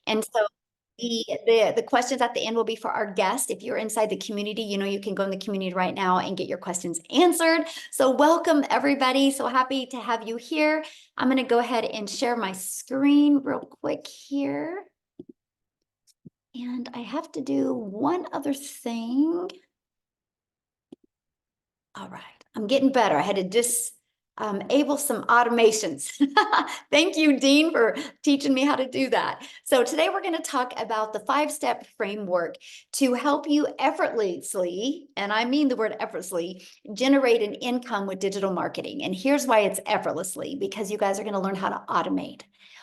And so the questions at the end will be for our guest. If you're inside the community, you can go in the community right now and get your questions answered. So welcome everybody. So happy to have you here. I'm going to go ahead and share my screen real quick here. And I have to do one other thing. All right, I'm getting better. I had to disable some automations. Thank you, Dean, for teaching me how to do that. So today we're going to talk about the 5-step framework to help you effortlessly, and I mean the word effortlessly, generate an income with digital marketing. And here's why it's effortlessly, because you guys are going to learn how to automate.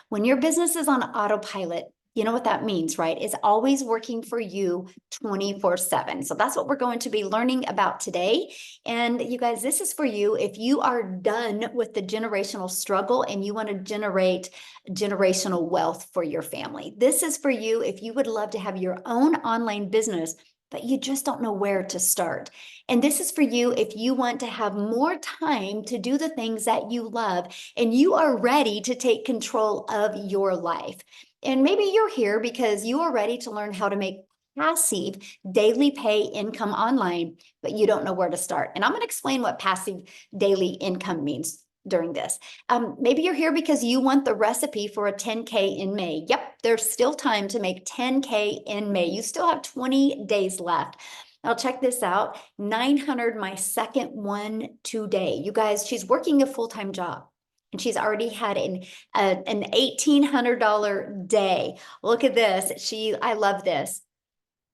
When your business is on autopilot, you know what that means, right? It's always working for you 24/7. So that's what we're going to be learning about today. And you guys, this is for you if you are done with the generational struggle and you want to generate generational wealth for your family. This is for you if you would love to have your own online business, but you just don't know where to start. And this is for you if you want to have more time to do the things that you love and you are ready to take control of your life. And maybe you're here because you are ready to learn how to make passive daily pay income online, but you don't know where to start. And I'm going to explain what passive daily income means during this. Maybe you're here because you want the recipe for a 10K in May. Yep, there's still time to make 10K in May. You still have 20 days left. Now check this out, 900, my second one today. You guys, she's working a full-time job. And she's already had an $1,800 day. Look at this. I love this.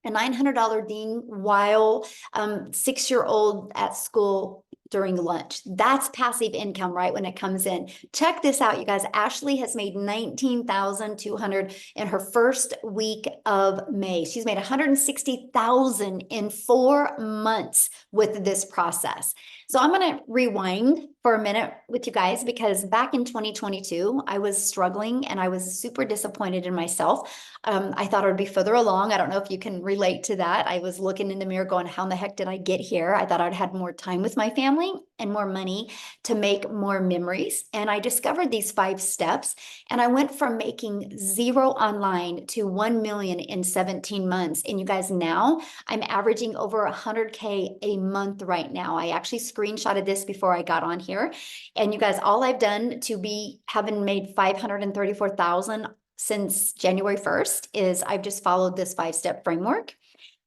A $900 ding while 6-year-old at school during lunch. That's passive income, right? When it comes in. Check this out, you guys. Ashley has made $19,200 in her first week of May. She's made $160,000 in 4 months with this process. So I'm going to rewind for a minute with you guys because back in 2022, I was struggling and I was super disappointed in myself. I thought I would be further along. I don't know if you can relate to that. I was looking in the mirror going, how in the heck did I get here? I thought I'd had more time with my family and more money to make more memories. And I discovered these 5 steps and I went from making 0 online to 1 million in 17 months. And you guys, now I'm averaging over 100K a month right now. I actually screenshotted this before I got on here. And you guys, all I've done to be having made 534,000 since January 1st is I've just followed this 5-step framework.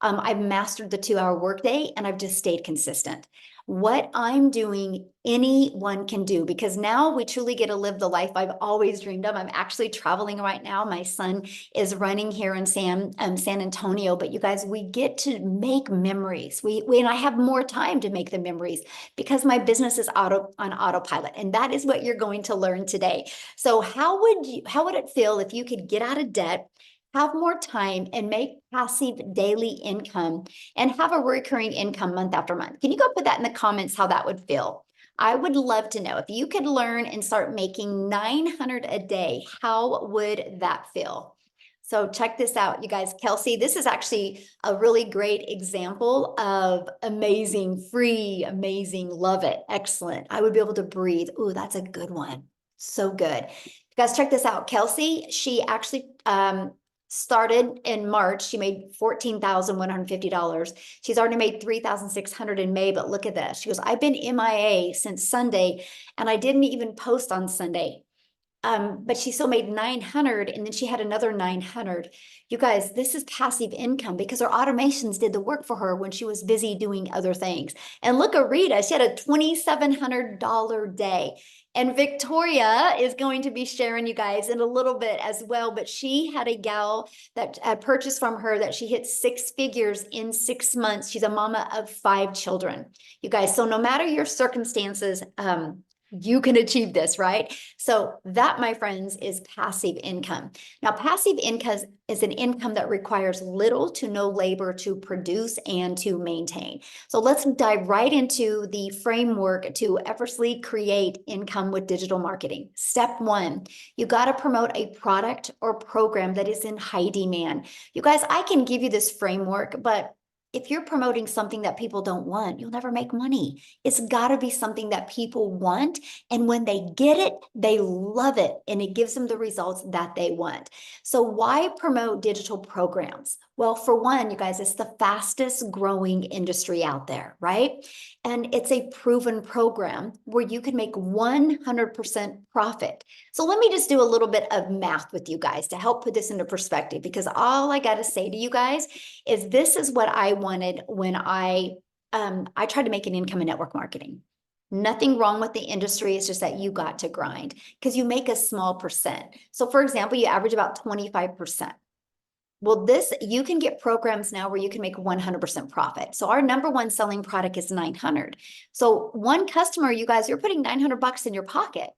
I've mastered the 2-hour workday and I've just stayed consistent. What I'm doing, anyone can do, because now we truly get to live the life I've always dreamed of. I'm actually traveling right now. My son is running here in San Antonio, but you guys, we get to make memories. And I have more time to make the memories because my business is on autopilot. And that is what you're going to learn today. So how would it feel if you could get out of debt, have more time and make passive daily income and have a recurring income month after month? Can you go put that in the comments how that would feel? I would love to know if you could learn and start making 900 a day, how would that feel? So check this out, you guys. Kelsey, this is actually a really great example of amazing, free, amazing, love it, excellent. I would be able to breathe. Ooh, that's a good one. So good. You guys, check this out. Kelsey, she actually started in March. She made $14,150. She's already made $3,600 in May, but look at this. She goes, I've been MIA since Sunday and I didn't even post on Sunday. But she still made 900 and then she had another 900. You guys, this is passive income because her automations did the work for her when she was busy doing other things. And look at Rita, she had a $2,700 day. And Victoria is going to be sharing you guys in a little bit as well, but she had a gal that purchased from her that she hit 6 figures in 6 months. She's a mama of 5 children. You guys, so no matter your circumstances, you can achieve this, right? So that, my friends, is passive income. Now, passive income is an income that requires little to no labor to produce and to maintain. So let's dive right into the framework to effortlessly create income with digital marketing. Step 1, you got to promote a product or program that is in high demand. You guys, I can give you this framework, but if you're promoting something that people don't want, you'll never make money. It's got to be something that people want. And when they get it, they love it. And it gives them the results that they want. So why promote digital programs? Well, for one, you guys, it's the fastest growing industry out there, right? And it's a proven program where you can make 100% profit. So let me just do a little bit of math with you guys to help put this into perspective, because all I got to say to you guys is this is what I wanted when I tried to make an income in network marketing. Nothing wrong with the industry. It's just that you got to grind because you make a small percent. So for example, you average about 25%. Well, you can get programs now where you can make 100% profit. So our number one selling product is 900. So one customer, you guys, you're putting 900 bucks in your pocket.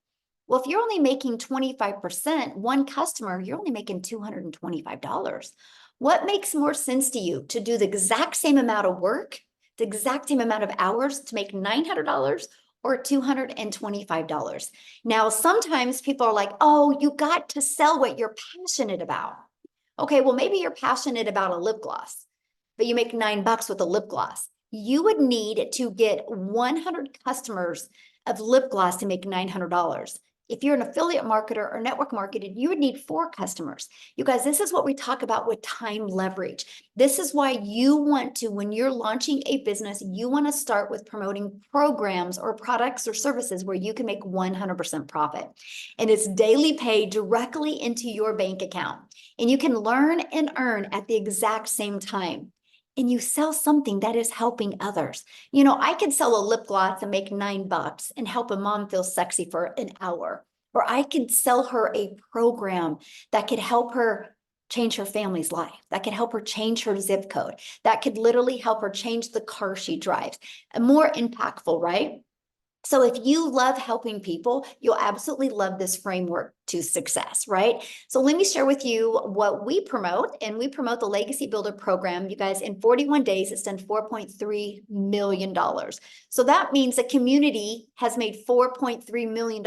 Well, if you're only making 25%, one customer, you're only making $225. What makes more sense to you, to do the exact same amount of work, the exact same amount of hours to make $900 or $225? Now, sometimes people are like, oh, you got to sell what you're passionate about. Okay, well, maybe you're passionate about a lip gloss, but you make $9 with a lip gloss. You would need to get 100 customers of lip gloss to make $900. If you're an affiliate marketer or network marketed, you would need 4 customers. You guys, this is what we talk about with time leverage. This is why you want to, when you're launching a business, you want to start with promoting programs or products or services where you can make 100% profit. And it's daily pay directly into your bank account. And you can learn and earn at the exact same time. And you sell something that is helping others. You know, I could sell a lip gloss and make $9 and help a mom feel sexy for an hour. Or I could sell her a program that could help her change her family's life, that could help her change her zip code, that could literally help her change the car she drives. More impactful, right? So if you love helping people, you'll absolutely love this framework to success, right? So let me share with you what we promote, and we promote the Legacy Builder program. You guys, in 41 days, it's done $4.3 million. So that means the community has made $4.3 million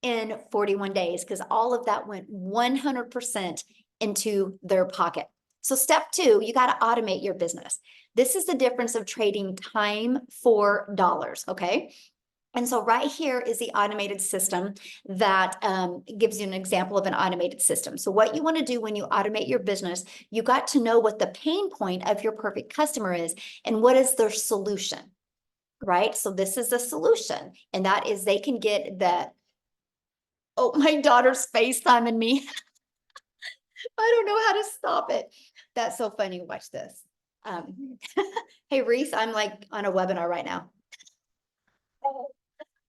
in 41 days because all of that went 100% into their pocket. So step 2, you got to automate your business. This is the difference of trading time for dollars, okay? And so right here is the automated system that gives you an example of an automated system. So what you want to do when you automate your business, you got to know what the pain point of your perfect customer is and what is their solution, right? So this is the solution, and that is they can get the, oh, my daughter's FaceTiming me. I don't know how to stop it. That's so funny. Watch this. Hey, Reese, I'm like on a webinar right now.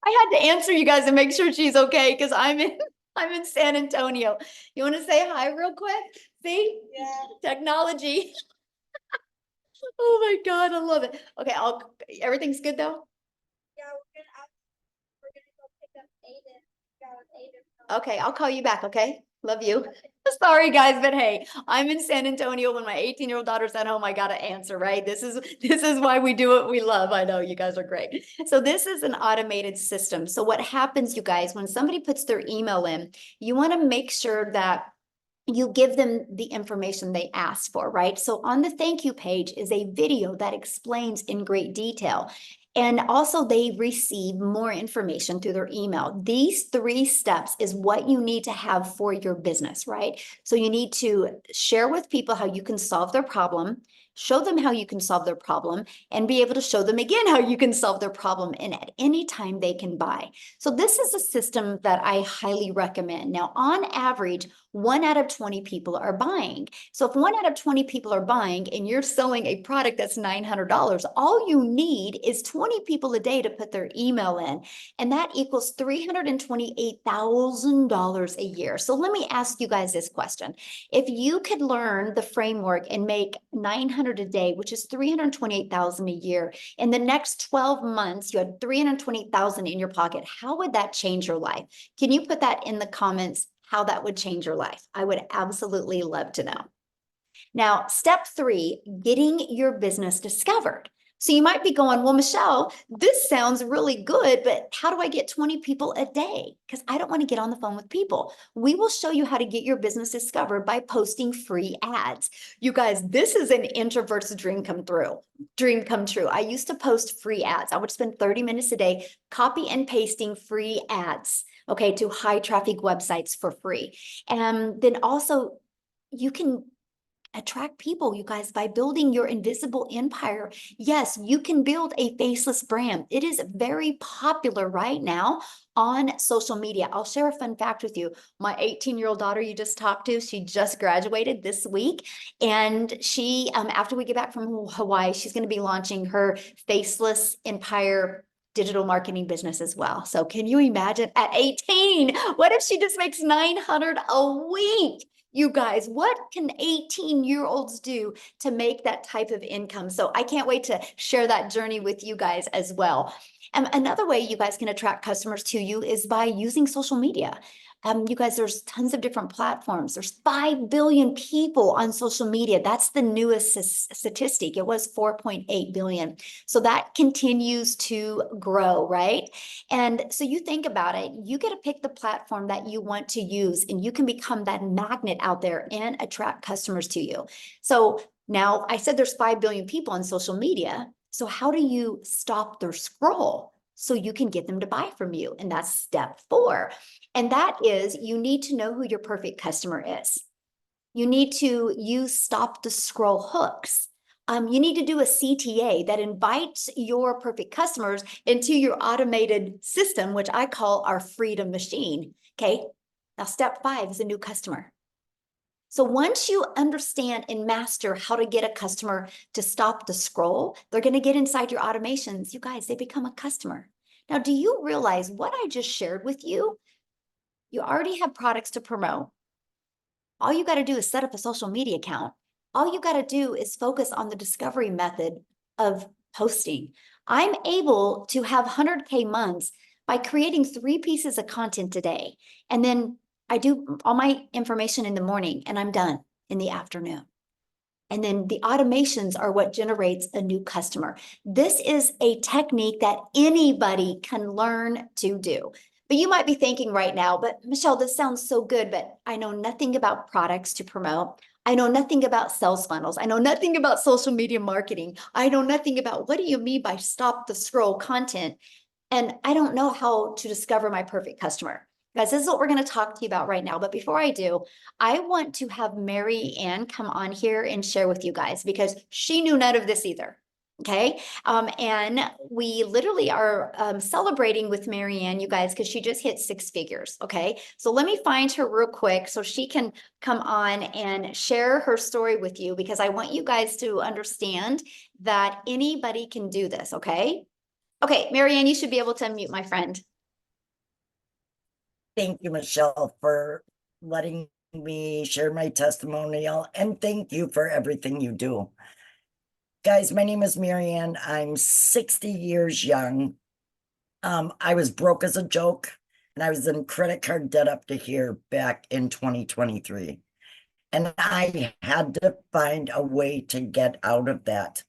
I had to answer you guys and make sure she's okay because I'm in San Antonio. You want to say hi real quick? See? Yeah. Technology. Oh my God, I love it. Okay, everything's good though? Yeah, we're gonna go pick up Aiden. Okay, I'll call you back, okay? Love you. Sorry guys, but hey, I'm in San Antonio when my 18-year-old daughter's at home. I gotta answer, right? This is why we do what we love. I know you guys are great. So this is an automated system. So what happens, you guys, when somebody puts their email in, you want to make sure that you give them the information they asked for, right? So on the thank you page is a video that explains in great detail. And also they receive more information through their email. These 3 steps is what you need to have for your business, right? So you need to share with people how you can solve their problem, show them how you can solve their problem, and be able to show them again how you can solve their problem, and at any time they can buy. So this is a system that I highly recommend. Now, on average, 1 out of 20 people are buying. So if 1 out of 20 people are buying and you're selling a product that's $900, all you need is 20 people a day to put their email in, and that equals $328,000 a year. So let me ask you guys this question. If you could learn the framework and make 900 a day, which is 328,000 a year, in the next 12 months, you had 320,000 in your pocket, how would that change your life? Can you put that in the comments, how that would change your life? I would absolutely love to know. Now, step 3, getting your business discovered. So you might be going, well, Michelle, this sounds really good, but how do I get 20 people a day? Because I don't want to get on the phone with people. We will show you how to get your business discovered by posting free ads. You guys, this is an introvert's dream come true. I used to post free ads. I would spend 30 minutes a day copy and pasting free ads, okay, to high traffic websites for free. And then also you can attract people, you guys, by building your invisible empire. Yes, you can build a faceless brand. It is very popular right now on social media. I'll share a fun fact with you. My 18-year-old daughter you just talked to, she just graduated this week. And she, after we get back from Hawaii, she's going to be launching her faceless empire digital marketing business as well. So can you imagine at 18, what if she just makes 900 a week? You guys, what can 18-year-olds do to make that type of income? So I can't wait to share that journey with you guys as well. And another way you guys can attract customers to you is by using social media. You guys, there's tons of different platforms. There's 5 billion people on social media. That's the newest statistic. It was 4.8 billion. So that continues to grow, right? And so you think about it, you get to pick the platform that you want to use, and you can become that magnet out there and attract customers to you. So now I said there's 5 billion people on social media. So how do you stop their scroll so you can get them to buy from you? And that's step 4. And that is, you need to know who your perfect customer is. You need to use stop the scroll hooks. You need to do a CTA that invites your perfect customers into your automated system, which I call our freedom machine. Okay. Now, step 5 is a new customer. So once you understand and master how to get a customer to stop the scroll, they're going to get inside your automations. You guys, they become a customer. Now, do you realize what I just shared with you? You already have products to promote. All you got to do is set up a social media account. All you got to do is focus on the discovery method of posting. I'm able to have 100K months by creating 3 pieces of content a day. And then I do all my information in the morning and I'm done in the afternoon. And then the automations are what generates a new customer. This is a technique that anybody can learn to do. But you might be thinking right now, but Michelle, this sounds so good, but I know nothing about products to promote. I know nothing about sales funnels. I know nothing about social media marketing. I know nothing about what do you mean by stop the scroll content? And I don't know how to discover my perfect customer. Guys, this is what we're going to talk to you about right now. But before I do, I want to have Mary Ann come on here and share with you guys because she knew none of this either. Okay. And we literally are celebrating with Mary Ann, you guys, because she just hit 6 figures. Okay. So let me find her real quick so she can come on and share her story with you because I want you guys to understand that anybody can do this. Okay. Okay, Marianne, you should be able to unmute, my friend. Thank you, Michelle, for letting me share my testimonial, and thank you for everything you do. Guys, my name is Marianne. I'm 60 years young. I was broke as a joke, and I was in credit card debt up to here back in 2023. And I had to find a way to get out of that.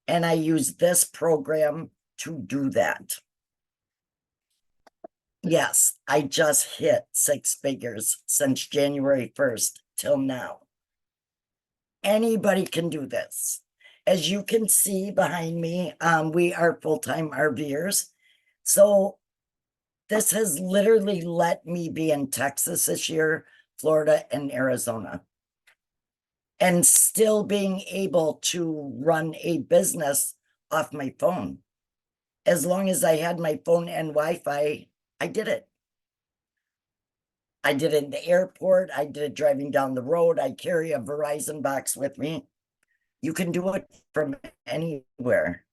And I used this program to do that. Yes, I just hit 6 figures since January 1st till now. Anybody can do this. As you can see behind me, we are full-time RVers. So this has literally let me be in Texas this year, Florida, and Arizona. And still being able to run a business off my phone. As long as I had my phone and Wi-Fi, I did it. I did it in the airport. I did it driving down the road. I carry a Verizon box with me. You can do it from anywhere.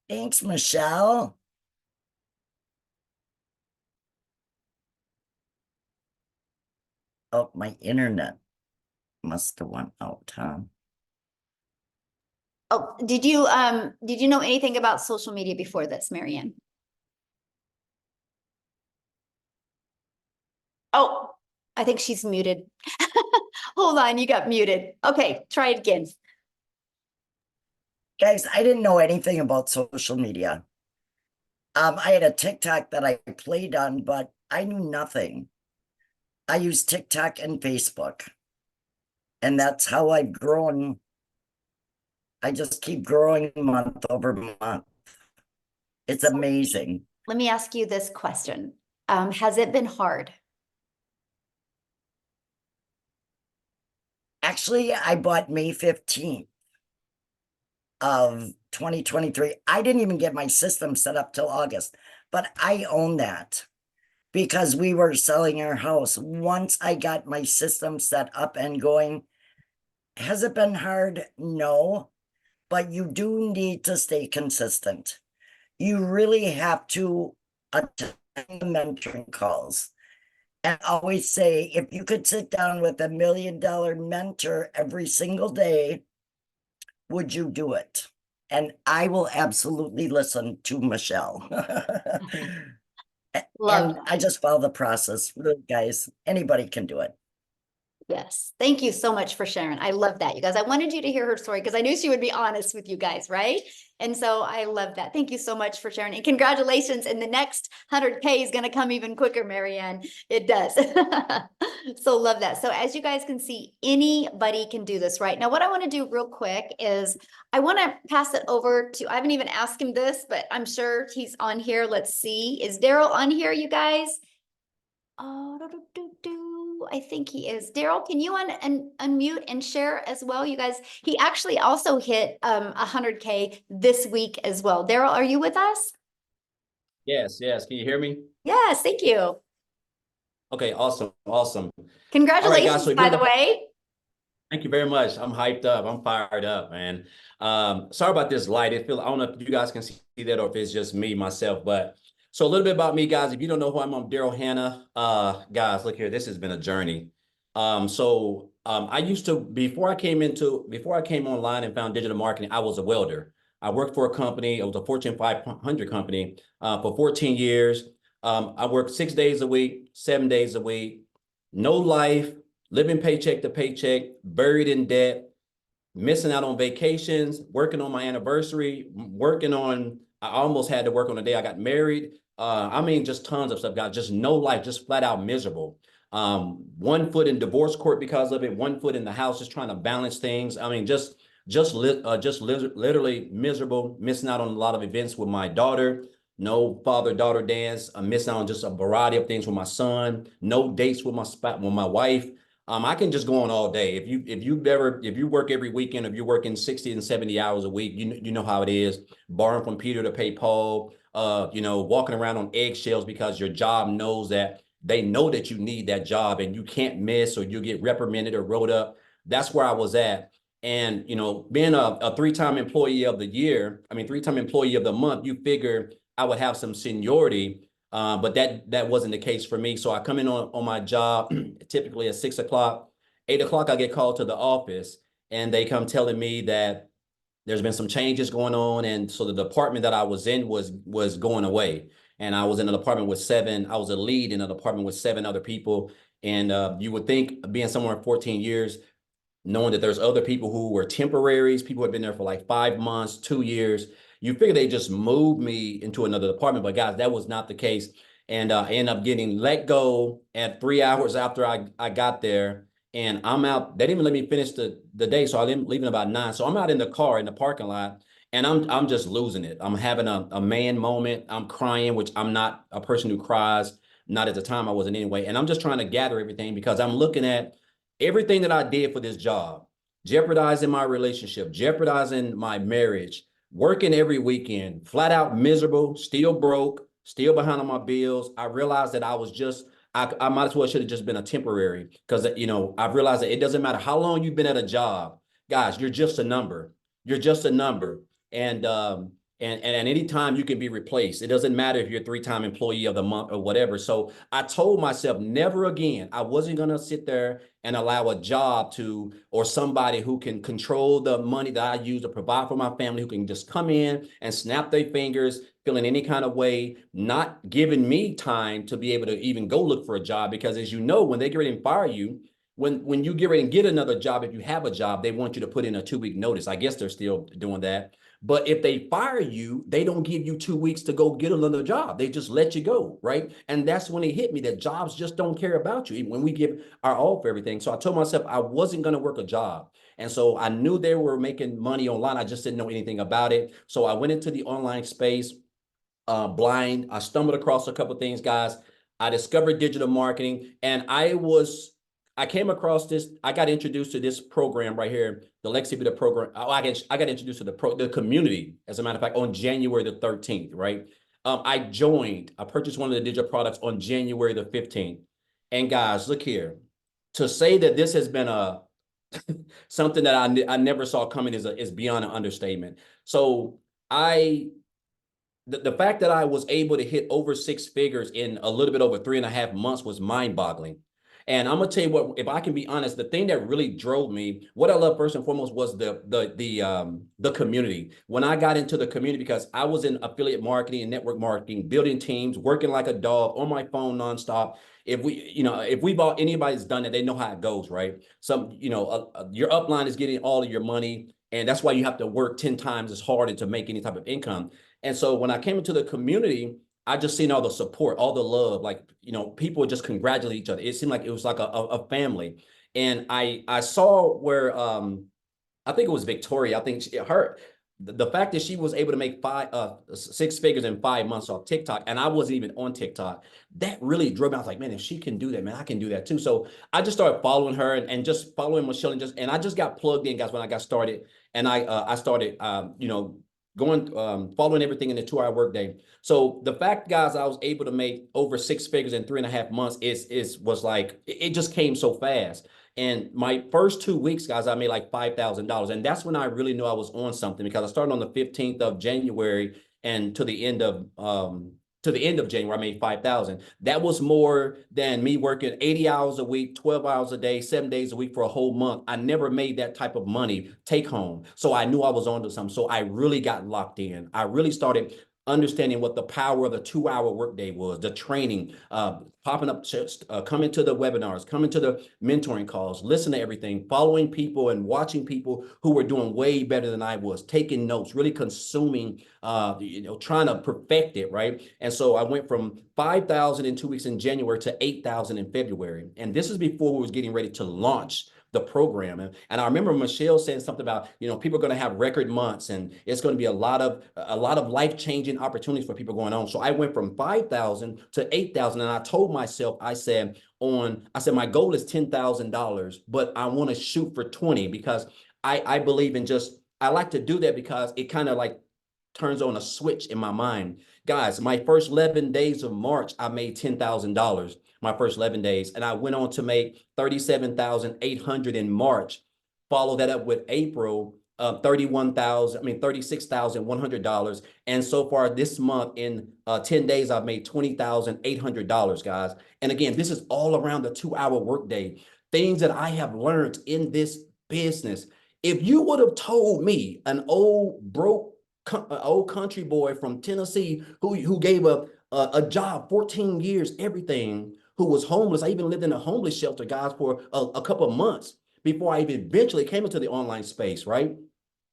Thanks, Michelle. Oh, my internet must have went out, huh? Oh, did you know anything about social media before this, Marianne? Oh, I think she's muted. Hold on, you got muted. Okay, try it again. Guys, I didn't know anything about social media. I had a TikTok that I played on, but I knew nothing. I use TikTok and Facebook, and that's how I've grown. I just keep growing month over month. It's So amazing. let me ask you this question. Has it been hard? Actually, I bought May 15th of 2023. I didn't even get my system set up till August, but I own that because we were selling our house. Once I got my system set up and going, has it been hard? No, but you do need to stay consistent. You really have to attend the mentoring calls. And always say, if you could sit down with $1 million mentor every single day, would you do it? And I will absolutely listen to Michelle. Love And that. I just follow the process. Really, guys, anybody can do it. Yes. Thank you so much for sharing. I love that, you guys. I wanted you to hear her story because I knew she would be honest with you guys, right? And so I love that. Thank you so much for sharing. And congratulations. And the next 100K is going to come even quicker, Marianne. It does. So love that. So as you guys can see, anybody can do this, right? Now, what I want to do real quick is I want to pass it over to, I haven't even asked him this, but I'm sure he's on here. Let's see. Is Daryl on here, you guys? Oh, I think he is. Daryl, can you unmute and share as well, you guys? He actually also hit 100K this week as well. Daryl, are you with us? Yes, yes. Can you hear me? Yes, thank you. Okay, awesome, awesome. All right, guys. Congratulations, So if by you're the way. thank you very much. I'm hyped up. I'm fired up, man. Sorry about this light. I don't know if you guys can see that or if it's just me, myself, but so a little bit about me, guys. If you don't know who I'm Daryl Hannah. Guys, look here. This has been a journey. I used to, before I came online and found digital marketing, I was a welder. I worked for a company. It was a Fortune 500 company for 14 years. I worked 6 days a week, 7 days a week, no life, living paycheck to paycheck, buried in debt, missing out on vacations, working on my anniversary, I almost had to work on the day I got married. I mean, just tons of stuff, guys, just no life, just flat out miserable. 1 foot in divorce court because of it, 1 foot in the house, just trying to balance things. I mean, literally miserable, missing out on a lot of events with my daughter, no father-daughter dance. I'm missing out on just a variety of things with my son, no dates with my wife. I can just go on all day. If you work every weekend, if you're working 60 and 70 hours a week, you know how it is. Borrowing from Peter to pay Paul, walking around on eggshells because your job knows that they know that you need that job and you can't miss or you get reprimanded or wrote up. That's where I was at. And being a three-time employee of the year, I mean three-time employee of the month, you figure I would have some seniority. But that wasn't the case for me. So I come in on my job typically at 6 o'clock, 8 o'clock, I get called to the office and they come telling me that there's been some changes going on. And so the department that I was in was going away. And I was in an apartment with I was a lead in an apartment with 7 other people. And you would think being somewhere in 14 years, knowing that there's other people who were temporaries, people who had been there for like 5 months, 2 years. You figure they just moved me into another department, but guys, that was not the case. And I ended up getting let go at 3 hours after I got there. And I'm out. They didn't even let me finish the day, so I didn't leave about 9. So I'm out in the car in the parking lot, and I'm just losing it. I'm having a man moment. I'm crying, which I'm not a person who cries. Not at the time I wasn't anyway. And I'm just trying to gather everything because I'm looking at everything that I did for this job, jeopardizing my relationship, jeopardizing my marriage, working every weekend, flat out miserable, still broke, still behind on my bills. I realized that I might as well should have just been a temporary because, I've realized that it doesn't matter how long you've been at a job, guys, you're just a number. You're just a number. And at any time you can be replaced. It doesn't matter if you're a three-time employee of the month or whatever. So I told myself never again. I wasn't going to sit there and allow a job or somebody who can control the money that I use to provide for my family, who can just come in and snap their fingers, feeling any kind of way, not giving me time to be able to even go look for a job. Because as you know, when they get ready and fire you, when you get ready and get another job, if you have a job, they want you to put in a 2-week notice. I guess they're still doing that. But if they fire you, they don't give you 2 weeks to go get another job. They just let you go, right? And that's when it hit me that jobs just don't care about you, even when we give our all for everything. So I told myself I wasn't going to work a job. And so I knew they were making money online. I just didn't know anything about it. So I went into the online space blind. I stumbled across a couple of things, guys. I discovered digital marketing, and I came across this. I got introduced to this program right here, the Lexi Beta program. I got introduced to the community, as a matter of fact, on January the 13th, right? I purchased one of the digital products on January the 15th. And guys, look here. To say that this has been a something that I never saw coming is beyond an understatement. So I the fact that I was able to hit over 6 figures in a little bit over 3.5 months was mind-boggling. And I'm gonna tell you what, if I can be honest, the thing that really drove me, what I love first and foremost was the community. When I got into the community, because I was in affiliate marketing and network marketing, building teams, working like a dog on my phone nonstop. If we've all anybody's done it, they know how it goes, right? Your upline is getting all of your money, and that's why you have to work 10 times as hard to make any type of income. And so when I came into the community, I just seen all the support, all the love, like, people would just congratulate each other. It seemed like it was like a family. And I saw where, I think it was Victoria. I think the fact that she was able to make 6 figures in 5 months off TikTok, and I wasn't even on TikTok, that really drove me. I was like, man, if she can do that, man, I can do that too. So I just started following her and just following Michelle, and I just got plugged in, guys, when I got started. And I started, following everything in the 2-hour workday. So the fact, guys, I was able to make over 6 figures in 3.5 months was like, it just came so fast. And my first 2 weeks, guys, I made like $5,000. And that's when I really knew I was on something, because I started on the 15th of January, and to the end of January, I made 5,000. That was more than me working 80 hours a week, 12 hours a day, 7 days a week for a whole month. I never made that type of money take home. So I knew I was onto something. So I really got locked in. I really started understanding what the power of the 2-hour workday was, the training, popping up, coming to the webinars, coming to the mentoring calls, listen to everything, following people and watching people who were doing way better than I was, taking notes, really consuming, trying to perfect it, right? And so I went from 5,000 in 2 weeks in January to 8,000 in February. And this is before we was getting ready to launch the program. And I remember Michelle saying something about, people are going to have record months, and it's going to be a lot of life-changing opportunities for people going on. So I went from 5,000 to 8,000. And I told myself, I said, my goal is $10,000, but I want to shoot for 20, because I believe in I like to do that because it kind of like turns on a switch in my mind. Guys, my first 11 days of March, I made $10,000. My first 11 days. And I went on to make 37,800 in March. Follow that up with April, $36,100. And so far this month, in 10 days, I've made $20,800, guys. And again, this is all around the 2-hour workday. Things that I have learned in this business. If you would have told me, an old country boy from Tennessee who gave a job, 14 years, everything, who was homeless. I even lived in a homeless shelter, guys, for a couple of months before I even eventually came into the online space, right?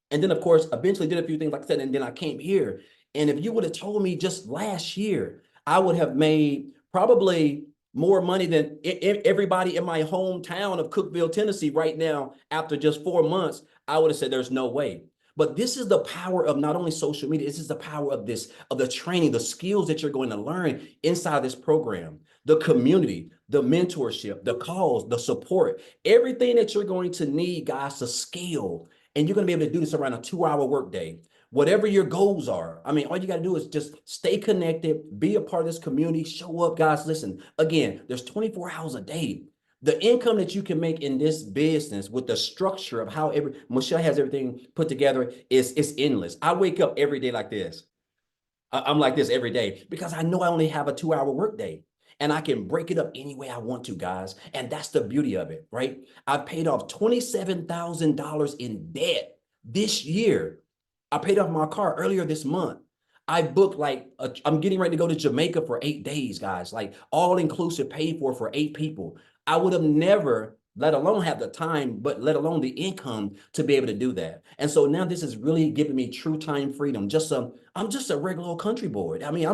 And then, of course, eventually did a few things, like I said, and then I came here. And if you would have told me just last year, I would have made probably more money than everybody in my hometown of Cookeville, Tennessee right now. After just 4 months, I would have said there's no way. But this is the power of not only social media, this is the power of the training, the skills that you're going to learn inside this program, the community, the mentorship, the calls, the support, everything that you're going to need, guys, to scale. And you're going to be able to do this around a 2-hour workday. Whatever your goals are. I mean, all you got to do is just stay connected, be a part of this community, show up, guys. Listen, again, there's 24 hours a day. The income that you can make in this business with the structure of how Michelle has everything put together is endless. I wake up every day like this. I'm like this every day because I know I only have a 2-hour workday, and I can break it up any way I want to, guys. And that's the beauty of it, right? I've paid off $27,000 in debt this year. I paid off my car earlier this month. I booked I'm getting ready to go to Jamaica for 8 days, guys, like all inclusive, paid for 8 people. I would have never let alone have the time, but let alone the income to be able to do that. And so now this is really giving me true time freedom. I'm just a regular old country boy. I mean,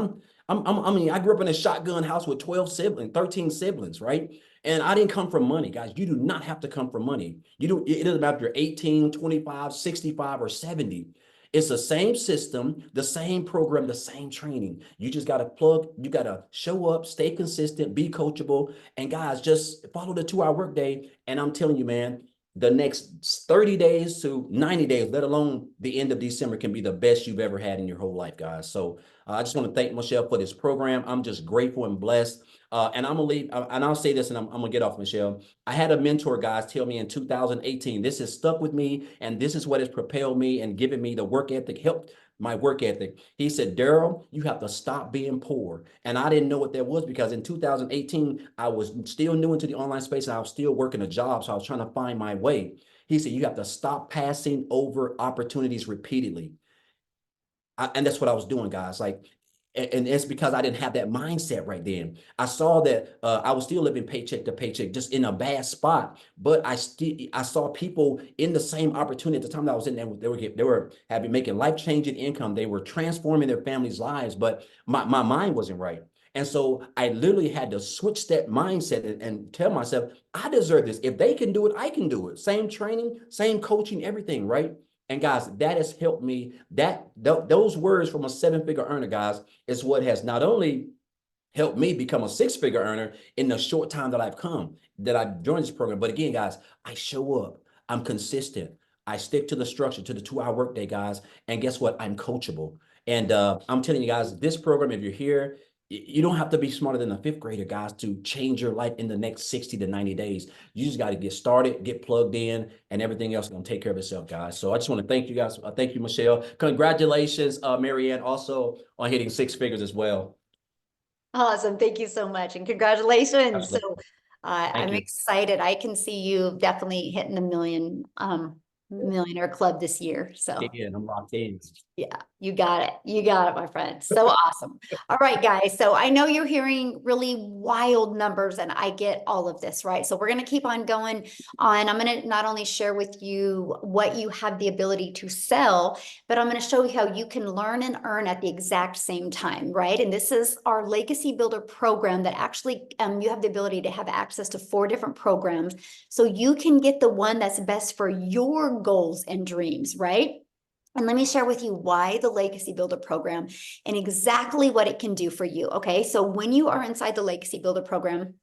I mean, I grew up in a shotgun house with 12 siblings, 13 siblings, right? And I didn't come from money, guys. You do not have to come from money. It doesn't matter if you're 18, 25, 65, or 70. It's the same system, the same program, the same training. You just got to you got to show up, stay consistent, be coachable. And guys, just follow the 2-hour workday. And I'm telling you, man, the next 30 days to 90 days, let alone the end of December, can be the best you've ever had in your whole life, guys. So I just want to thank Michelle for this program. I'm just grateful and blessed. And I'm gonna leave, and I'll say this, and I'm gonna get off, Michelle. I had a mentor, guys, tell me in 2018, this has stuck with me, and this is what has propelled me and given me the work ethic, helped my work ethic. He said, Daryl, you have to stop being poor. And I didn't know what that was, because in 2018, I was still new into the online space, and I was still working a job, so I was trying to find my way. He said, you have to stop passing over opportunities repeatedly. And that's what I was doing, guys. Like, and it's because I didn't have that mindset right then. I saw that I was still living paycheck to paycheck, just in a bad spot. But I saw people in the same opportunity at the time that I was in there. They were having making life-changing income. They were transforming their families' lives, but my mind wasn't right. And so I literally had to switch that mindset and tell myself, I deserve this. If they can do it, I can do it. Same training, same coaching, everything, right? And guys, that has helped me. Those words from a 7-figure earner, guys, is what has not only helped me become a 6-figure earner in the short time that I've joined this program. But again, guys, I show up. I'm consistent. I stick to the structure, to the 2-hour workday, guys. And guess what? I'm coachable. And I'm telling you guys, this program, if you're here, you don't have to be smarter than a 5th grader, guys, to change your life in the next 60 to 90 days. You just got to get started, get plugged in, and everything else is going to take care of itself, guys. So I just want to thank you guys. Thank you, Michelle. Congratulations, Marianne, also on hitting 6 figures as well. Awesome. Thank you so much. And congratulations. Absolutely. So Thank I'm you. excited. I can see you definitely hitting the millionaire club this year. So Yeah, I'm locked in. yeah, you got it. You got it, my friend. So awesome. All right, guys. So I know you're hearing really wild numbers, and I get all of this, right? So we're going to keep on going on. I'm going to not only share with you what you have the ability to sell, but I'm going to show you how you can learn and earn at the exact same time, right? And this is our Legacy Builder program that actually you have the ability to have access to 4 different programs, so you can get the one that's best for your goals and dreams, right? And let me share with you why the Legacy Builder program and exactly what it can do for you. Okay, so when you are inside the Legacy Builder program,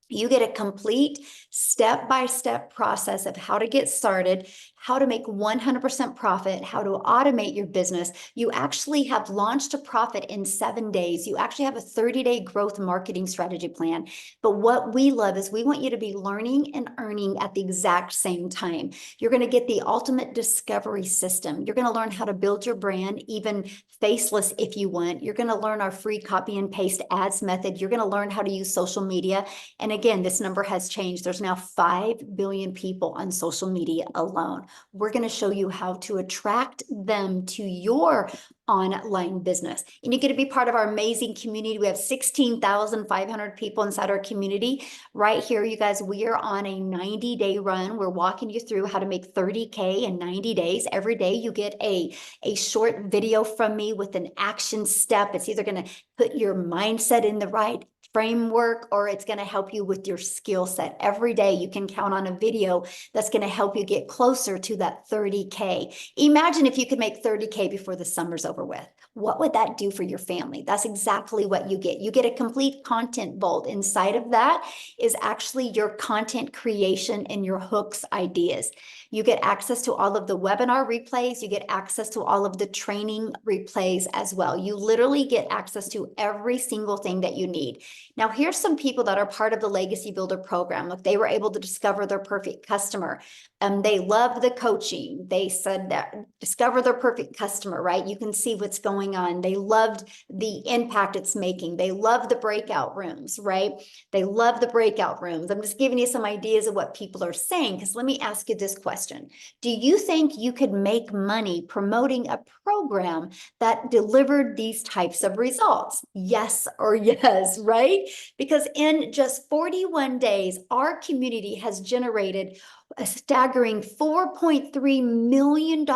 you get a complete step-by-step process of how to get started, how to make 100% profit, how to automate your business. You actually have launched a profit in 7 days. You actually have a 30-day growth marketing strategy plan. But what we love is we want you to be learning and earning at the exact same time. You're going to get the ultimate discovery system. You're going to learn how to build your brand, even faceless if you want. You're going to learn our free copy and paste ads method. You're going to learn how to use social media. And again, this number has changed. There's now 5 billion people on social media alone. We're going to show you how to attract them to your online business. And you get to be part of our amazing community. We have 16,500 people inside our community. Right here, you guys, we are on a 90-day run. We're walking you through how to make 30K in 90 days. Every day you get a short video from me with an action step. It's either going to put your mindset in the right framework, or it's going to help you with your skill set. Every day you can count on a video that's going to help you get closer to that 30K. Imagine if you could make 30K before the summer's over with. What would that do for your family? That's exactly what you get. You get a complete content vault. Inside of that is actually your content creation and your hooks ideas. You get access to all of the webinar replays. You get access to all of the training replays as well. You literally get access to every single thing that you need. Now, here's some people that are part of the Legacy Builder program. Look, they were able to discover their perfect customer. They loved the coaching. They said that discover their perfect customer, right? You can see what's going on. They loved the impact it's making. They love the breakout rooms, right? They love the breakout rooms. I'm just giving you some ideas of what people are saying, because let me ask you this question. Do you think you could make money promoting a program that delivered these types of results? Yes or yes, right? right? Because in just 41 days, our community has generated a staggering $4.3 million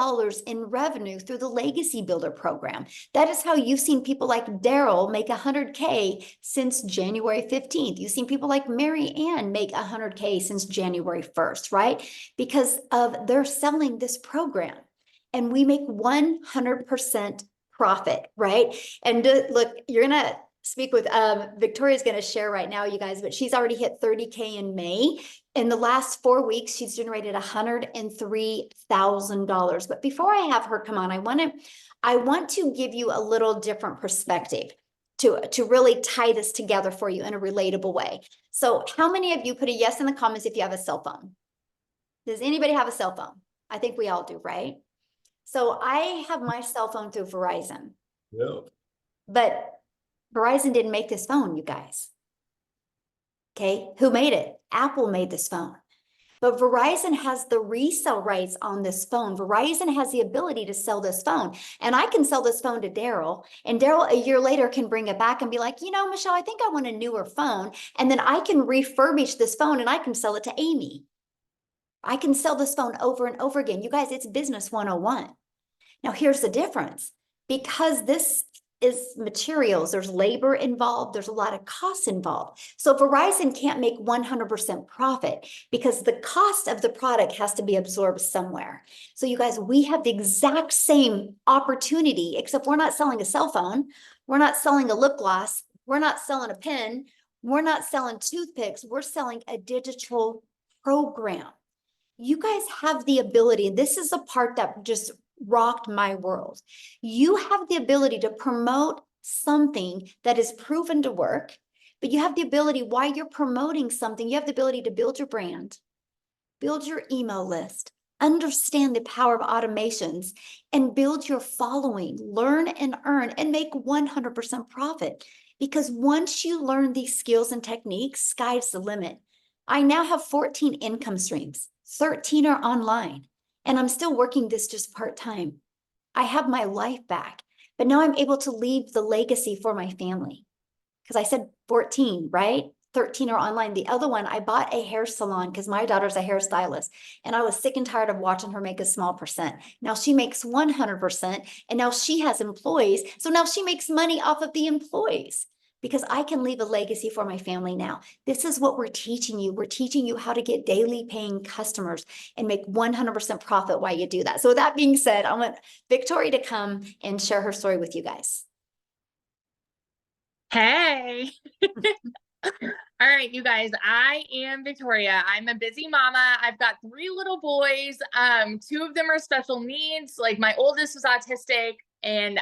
in revenue through the Legacy Builder program. That is how you've seen people like Daryl make 100K since January 15th. You've seen people like Mary Ann make 100K since January 1st, right? Because of they're selling this program. And we make 100% profit, right? And look, you're gonna speak with Victoria's gonna share right now, you guys, but she's already hit 30K in May. In the last 4 weeks, she's generated $103,000. But before I have her come on, I want to give you a little different perspective to really tie this together for you in a relatable way. So how many of you put a yes in the comments if you have a cell phone? Does anybody have a cell phone? I think we all do, right? So I have my cell phone through Verizon. Yeah. But Verizon didn't make this phone, you guys. Okay, who made it? Apple made this phone. But Verizon has the resale rights on this phone. Verizon has the ability to sell this phone. And I can sell this phone to Daryl. And Daryl, a year later, can bring it back and be like, you know, Michelle, I think I want a newer phone. And then I can refurbish this phone and I can sell it to Amy. I can sell this phone over and over again. You guys, it's business 101. Now, here's the difference. Because this is materials, there's labor involved, there's a lot of costs involved. So Verizon can't make 100% profit because the cost of the product has to be absorbed somewhere. So you guys, we have the exact same opportunity, except we're not selling a cell phone. We're not selling a lip gloss. We're not selling a pen. We're not selling toothpicks. We're selling a digital program. You guys have the ability, and this is the part that just rocked my world. You have the ability to promote something that is proven to work, but you have the ability, while you're promoting something, you have the ability to build your brand, build your email list, understand the power of automations, and build your following, learn and earn, and make 100% profit. Because once you learn these skills and techniques, sky's the limit. I now have 14 income streams. 13 are online, and I'm still working this just part-time. I have my life back, but now I'm able to leave the legacy for my family. Because I said 14, right? 13 are online. The other one, I bought a hair salon because my daughter's a hairstylist, and I was sick and tired of watching her make a small percent. Now she makes 100%, and now she has employees. So now she makes money off of the employees. Because I can leave a legacy for my family now. This is what we're teaching you. We're teaching you how to get daily paying customers and make 100% profit while you do that. So with that being said, I want Victoria to come and share her story with you guys. Hey. All right, you guys, I am Victoria. I'm a busy mama. I've got 3 little boys. 2 of them are special needs. Like my oldest is autistic, and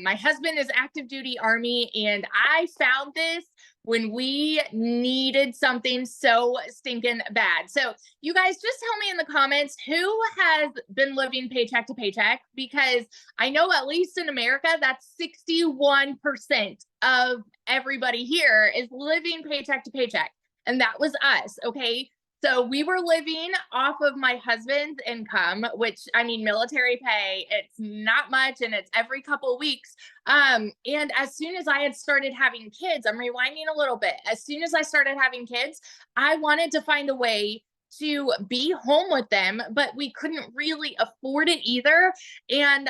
my husband is active duty Army. And I found this when we needed something so stinking bad. So you guys just tell me in the comments who has been living paycheck to paycheck, because I know at least in America, that's 61% of everybody here is living paycheck to paycheck. And that was us. Okay. So we were living off of my husband's income, which, I mean, military pay, it's not much, and it's every couple of weeks. And as soon as I had started having kids, I'm rewinding a little bit. As soon as I started having kids, I wanted to find a way to be home with them, but we couldn't really afford it either. And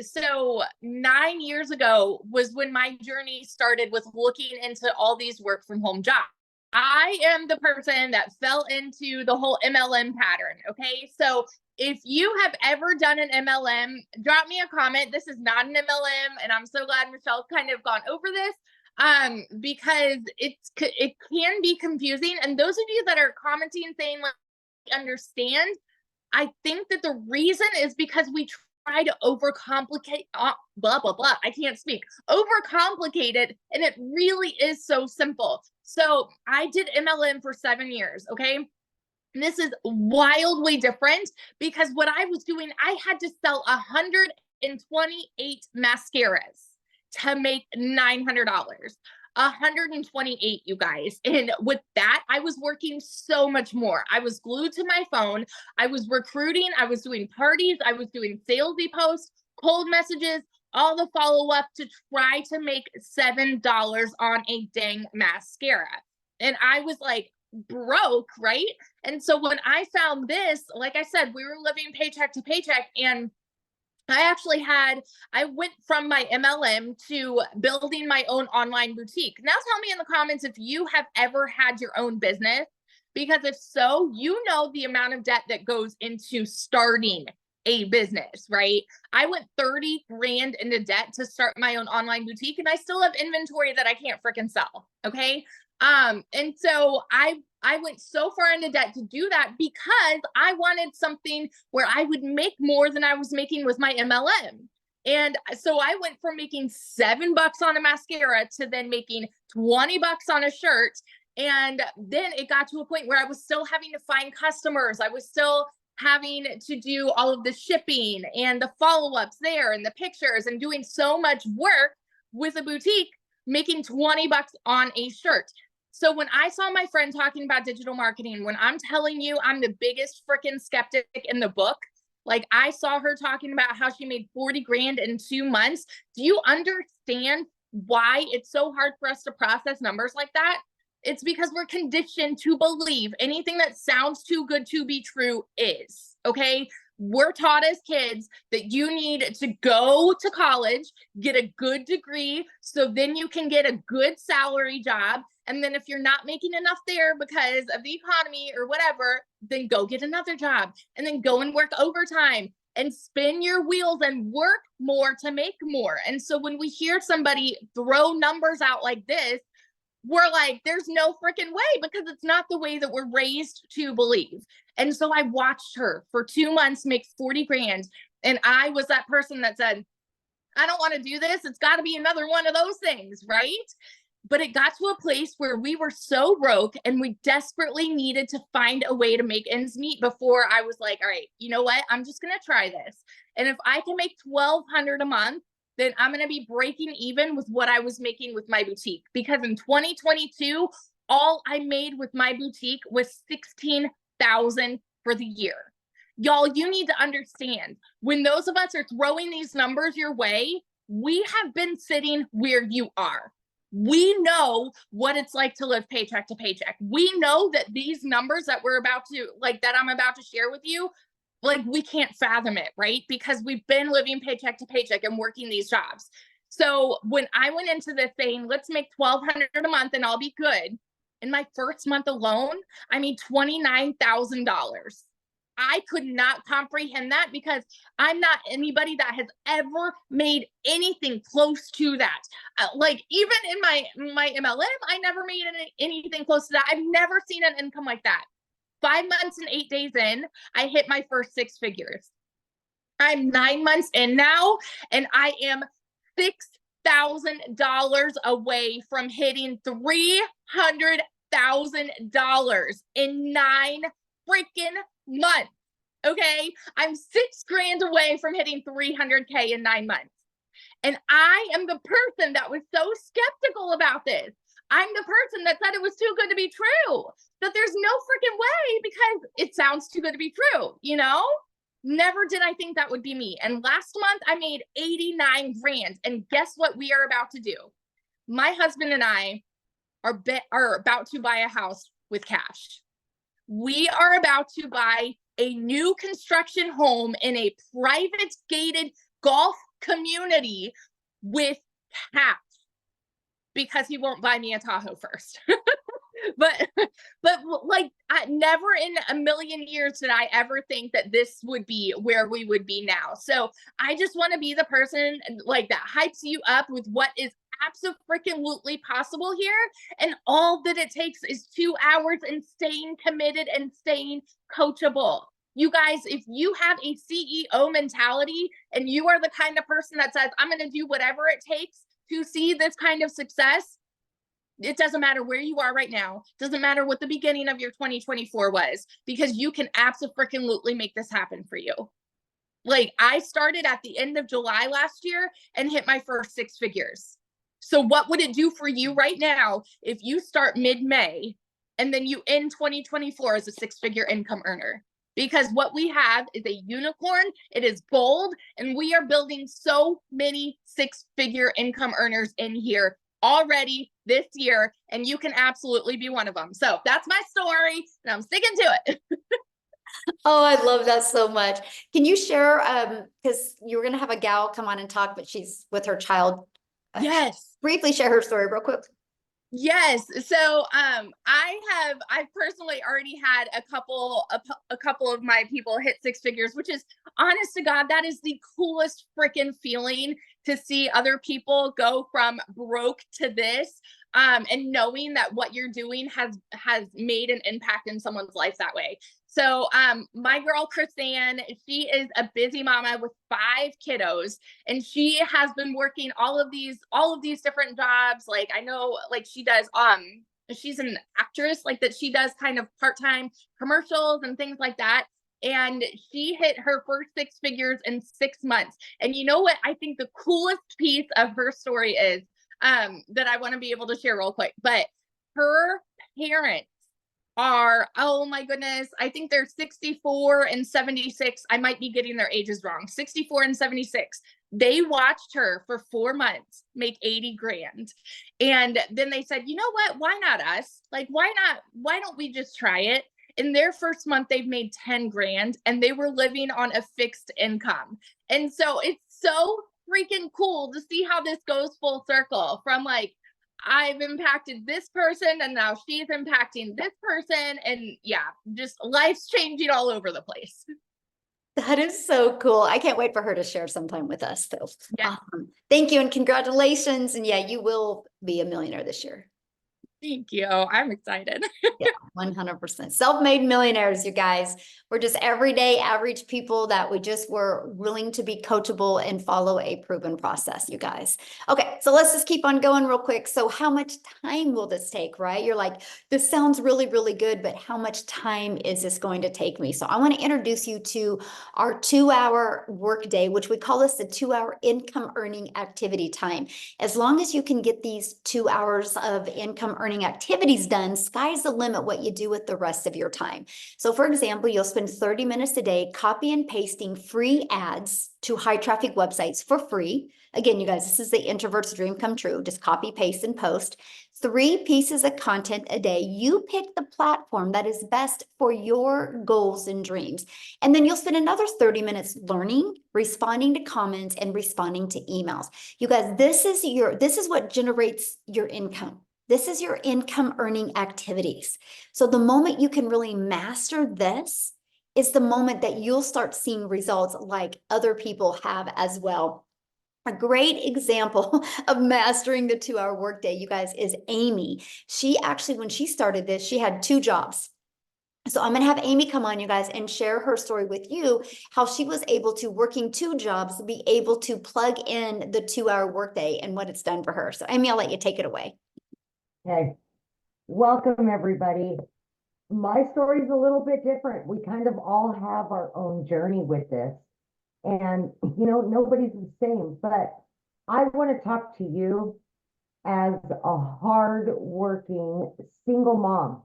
so 9 years ago was when my journey started with looking into all these work from home jobs. I am the person that fell into the whole MLM pattern. Okay. So if you have ever done an MLM, drop me a comment. This is not an MLM. And I'm so glad Michelle's kind of gone over this. Because it can be confusing. And those of you that are commenting saying like understand, I think that the reason is because we try to overcomplicate blah blah blah. I can't speak. Overcomplicate it, and it really is so simple. So I did MLM for 7 years. Okay. And this is wildly different because what I was doing, I had to sell 128 mascaras to make $900. 128, you guys. And with that, I was working so much more. I was glued to my phone. I was recruiting. I was doing parties. I was doing salesy posts, cold messages, all the follow-up to try to make $7 on a dang mascara. And I was like broke, right? And so when I found this, like I said, we were living paycheck to paycheck, and I went from my MLM to building my own online boutique. Now tell me in the comments if you have ever had your own business, because if so, you know the amount of debt that goes into starting a business, right? I went 30 grand into debt to start my own online boutique, and I still have inventory that I can't freaking sell. Okay. And so I went so far into debt to do that because I wanted something where I would make more than I was making with my MLM. And so I went from making $7 on a mascara to then making $20 on a shirt. And then it got to a point where I was still having to find customers. I was still having to do all of the shipping and the follow-ups there and the pictures, and doing so much work with a boutique, making $20 on a shirt. So when I saw my friend talking about digital marketing, when I'm telling you I'm the biggest freaking skeptic in the book, like I saw her talking about how she made 40 grand in 2 months. Do you understand why it's so hard for us to process numbers like that? It's because we're conditioned to believe anything that sounds too good to be true is, okay? We're taught as kids that you need to go to college, get a good degree, so then you can get a good salary job. And then if you're not making enough there because of the economy or whatever, then go get another job, and then go and work overtime and spin your wheels and work more to make more. And so when we hear somebody throw numbers out like this, we're like, there's no freaking way, because it's not the way that we're raised to believe. And so I watched her for 2 months make 40 grand. And I was that person that said, I don't want to do this. It's got to be another one of those things, right? But it got to a place where we were so broke and we desperately needed to find a way to make ends meet before I was like, all right, you know what? I'm just going to try this. And if I can make $1,200 a month, then I'm going to be breaking even with what I was making with my boutique. Because in 2022, all I made with my boutique was $16,000 for the year. Y'all, you need to understand, when those of us are throwing these numbers your way, we have been sitting where you are. We know what it's like to live paycheck to paycheck. We know that these numbers that I'm about to share with you, like, we can't fathom it, right? Because we've been living paycheck to paycheck and working these jobs. So when I went into this saying, let's make $1,200 a month and I'll be good, in my first month alone, I made $29,000. I could not comprehend that, because I'm not anybody that has ever made anything close to that. Like, even in my MLM, I never made anything close to that. I've never seen an income like that. 5 months and 8 days in, I hit my first 6 figures. I'm 9 months in now, and I am $6,000 away from hitting $300,000 in 9 freaking months. Okay. I'm 6 grand away from hitting 300K in 9 months. And I am the person that was so skeptical about this. I'm the person that said it was too good to be true, that there's no freaking way because it sounds too good to be true, you know? Never did I think that would be me. And last month I made 89 grand. And guess what we are about to do? My husband and I are about to buy a house with cash. We are about to buy a new construction home in a private gated golf community with cash, because he won't buy me a Tahoe first. but like, never in a million years did I ever think that this would be where we would be now. So I just want to be the person like that hypes you up with what is absolutely possible here. And all that it takes is 2 hours and staying committed and staying coachable. You guys, if you have a CEO mentality and you are the kind of person that says, I'm going to do whatever it takes to see this kind of success, it doesn't matter where you are right now. Doesn't matter what the beginning of your 2024 was, because you can absolutely make this happen for you. Like, I started at the end of July last year and hit my first 6 figures. So what would it do for you right now if you start mid-May and then you end 2024 as a 6-figure income earner? because what we have is a unicorn. It is gold, and we are building so many six-figure income earners in here already this year, and you can absolutely be one of them. So that's my story, and I'm sticking to it. Oh, I love that so much. Can you share, because you were gonna have a gal come on and talk, but she's with her child. Yes. Briefly share her story real quick. Yes. So I personally already had a couple of my people hit six figures, which is, honest to God, that is the coolest freaking feeling, to see other people go from broke to this. And knowing that what you're doing has made an impact in someone's life that way. So my girl Chrisanne, she is a busy mama with 5 kiddos, and she has been working all of these different jobs. Like, I know, like, she does she's an actress, like, that she does kind of part-time commercials and things like that. And she hit her first 6 figures in 6 months. And you know what I think the coolest piece of her story is, that I want to be able to share real quick, but her parents are, oh my goodness, I think they're 64 and 76. I might be getting their ages wrong. 64 and 76. They watched her for 4 months make 80 grand. And then they said, you know what? Why not us? Like, why don't we just try it? In their first month, they've made 10 grand, and they were living on a fixed income. And so it's so freaking cool to see how this goes full circle from, like, I've impacted this person, and now she's impacting this person. And yeah, just life's changing all over the place. That is so cool. I can't wait for her to share sometime with us, though. Yeah. Thank you and congratulations. And yeah, you will be a millionaire this year. Thank you. I'm excited. Yeah, 100%. Self-made millionaires, you guys. We're just everyday average people that we just were willing to be coachable and follow a proven process, you guys. Okay, so let's just keep on going real quick. So how much time will this take, right? You're like, this sounds really, really good, but how much time is this going to take me? So I want to introduce you to our 2-hour workday, which we call this the 2-hour income earning activity time. As long as you can get these 2 hours of income earning activities done, sky's the limit what you do with the rest of your time. So for example, you'll spend 30 minutes a day copy and pasting free ads to high traffic websites for free. Again, you guys, this is the introvert's dream come true. Just copy, paste, and post 3 pieces of content a day. You pick the platform that is best for your goals and dreams. And then you'll spend another 30 minutes learning, responding to comments, and responding to emails. You guys, this is what generates your income. This is your income earning activities. So the moment you can really master this is the moment that you'll start seeing results like other people have as well. A great example of mastering the 2-hour workday, you guys, is Amy. She actually, when she started this, she had 2 jobs. So I'm going to have Amy come on, you guys, and share her story with you, how she was able to, working 2 jobs, be able to plug in the 2-hour workday and what it's done for her. So Amy, I'll let you take it away. Okay, welcome everybody. My story is a little bit different. We kind of all have our own journey with this, and nobody's the same, but I want to talk to you as a hard-working single mom.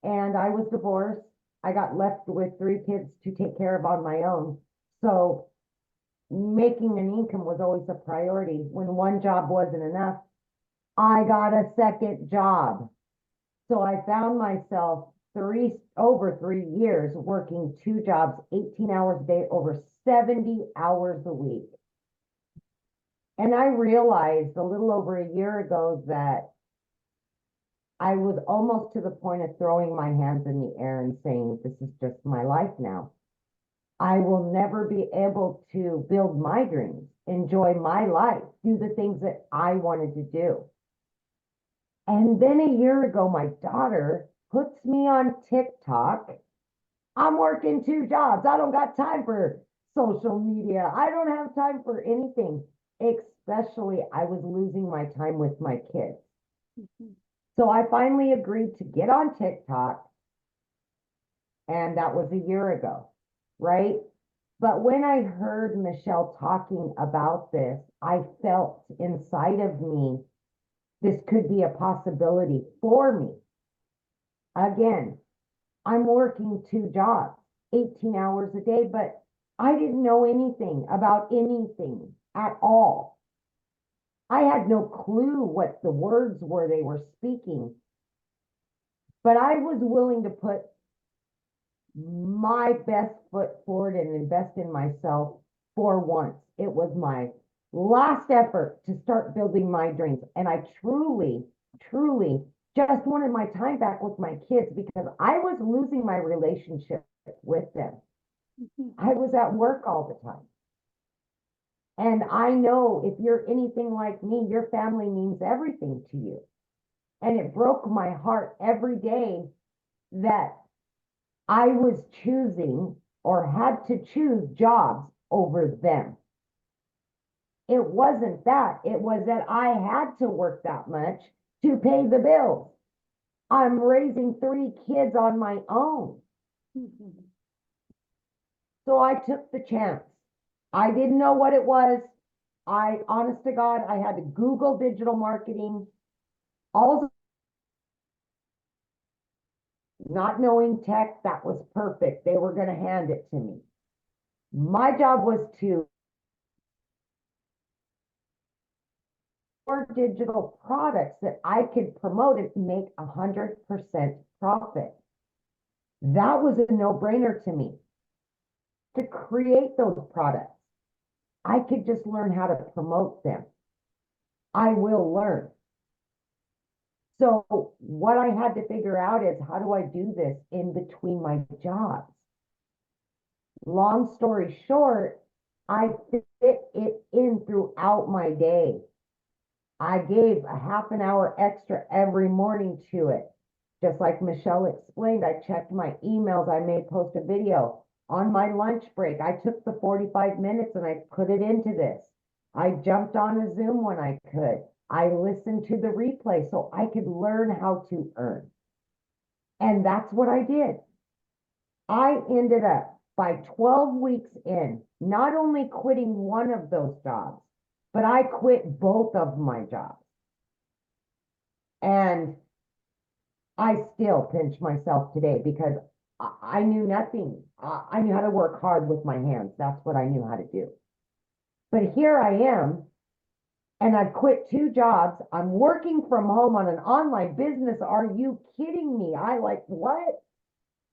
And I was divorced. I got left with 3 kids to take care of on my own. So making an income was always a priority. When one job wasn't enough, I got a second job. So I found myself over 3 years working 2 jobs, 18 hours a day, over 70 hours a week. And I realized a little over a year ago that I was almost to the point of throwing my hands in the air and saying, this is just my life now. I will never be able to build my dreams, enjoy my life, do the things that I wanted to do. And then a year ago, my daughter puts me on TikTok. I'm working 2 jobs. I don't got time for social media. I don't have time for anything. Especially, I was losing my time with my kids. So I finally agreed to get on TikTok. And that was a year ago, right? But when I heard Michelle talking about this, I felt inside of me, this could be a possibility for me. Again, I'm working 2 jobs. 18 hours a day, but I didn't know anything about anything at all. I had no clue what the words were they were speaking, but I was willing to put my best foot forward and invest in myself for once. It was my last effort to start building my dreams. And I truly, truly just wanted my time back with my kids because I was losing my relationship with them. I was at work all the time. And I know if you're anything like me, your family means everything to you. And it broke my heart every day that I was choosing or had to choose jobs over them. It wasn't that. It was that I had to work that much to pay the bills. I'm raising 3 kids on my own. So I took the chance. I didn't know what it was. Honest to God, I had to Google digital marketing. All not knowing tech, that was perfect. They were going to hand it to me. My job was to digital products that I could promote and make 100% profit. That was a no-brainer to me. To create those products, I could just learn how to promote them. I will learn. So what I had to figure out is how do I do this in between my jobs? Long story short, I fit it in throughout my day. I gave a half an hour extra every morning to it. Just like Michelle explained, I checked my emails. I may post a video. On my lunch break, I took the 45 minutes and I put it into this. I jumped on a Zoom when I could. I listened to the replay so I could learn how to earn. And that's what I did. I ended up by 12 weeks in, not only quitting one of those jobs, but I quit both of my jobs. And I still pinch myself today because I knew nothing. I knew how to work hard with my hands. That's what I knew how to do. But here I am, and I've quit 2 jobs. I'm working from home on an online business. Are you kidding me? What?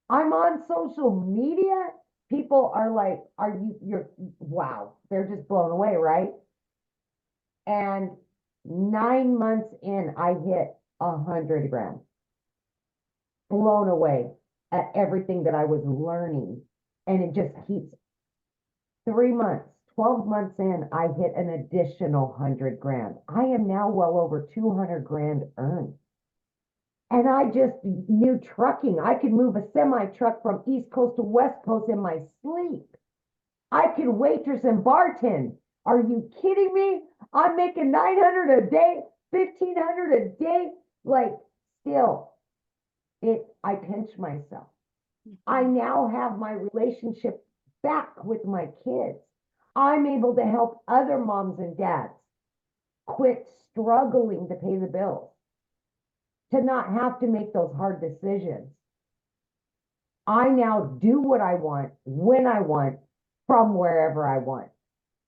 I'm on social media. People are like, wow. They're just blown away, right? And 9 months in, I hit 100 grand. Blown away at everything that I was learning. And it just keeps 3 months, 12 months in, I hit an additional 100 grand. I am now well over 200 grand earned. And I just knew trucking. I could move a semi truck from East Coast to West Coast in my sleep. I could waitress and bartend. Are you kidding me? I'm making 900 a day, 1,500 a day. Still, I pinch myself. I now have my relationship back with my kids. I'm able to help other moms and dads quit struggling to pay the bills, to not have to make those hard decisions. I now do what I want, when I want, from wherever I want,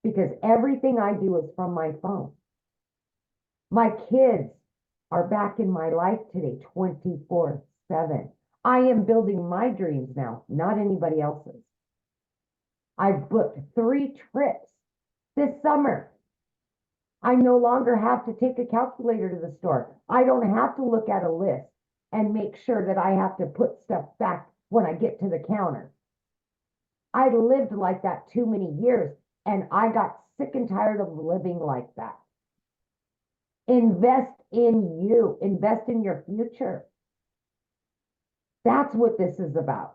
because everything I do is from my phone. My kids are back in my life today, 24/7. I am building my dreams now, not anybody else's. I've booked 3 trips this summer. I no longer have to take a calculator to the store. I don't have to look at a list and make sure that I have to put stuff back when I get to the counter. I lived like that too many years, and I got sick and tired of living like that. Invest in you. Invest in your future. That's what this is about.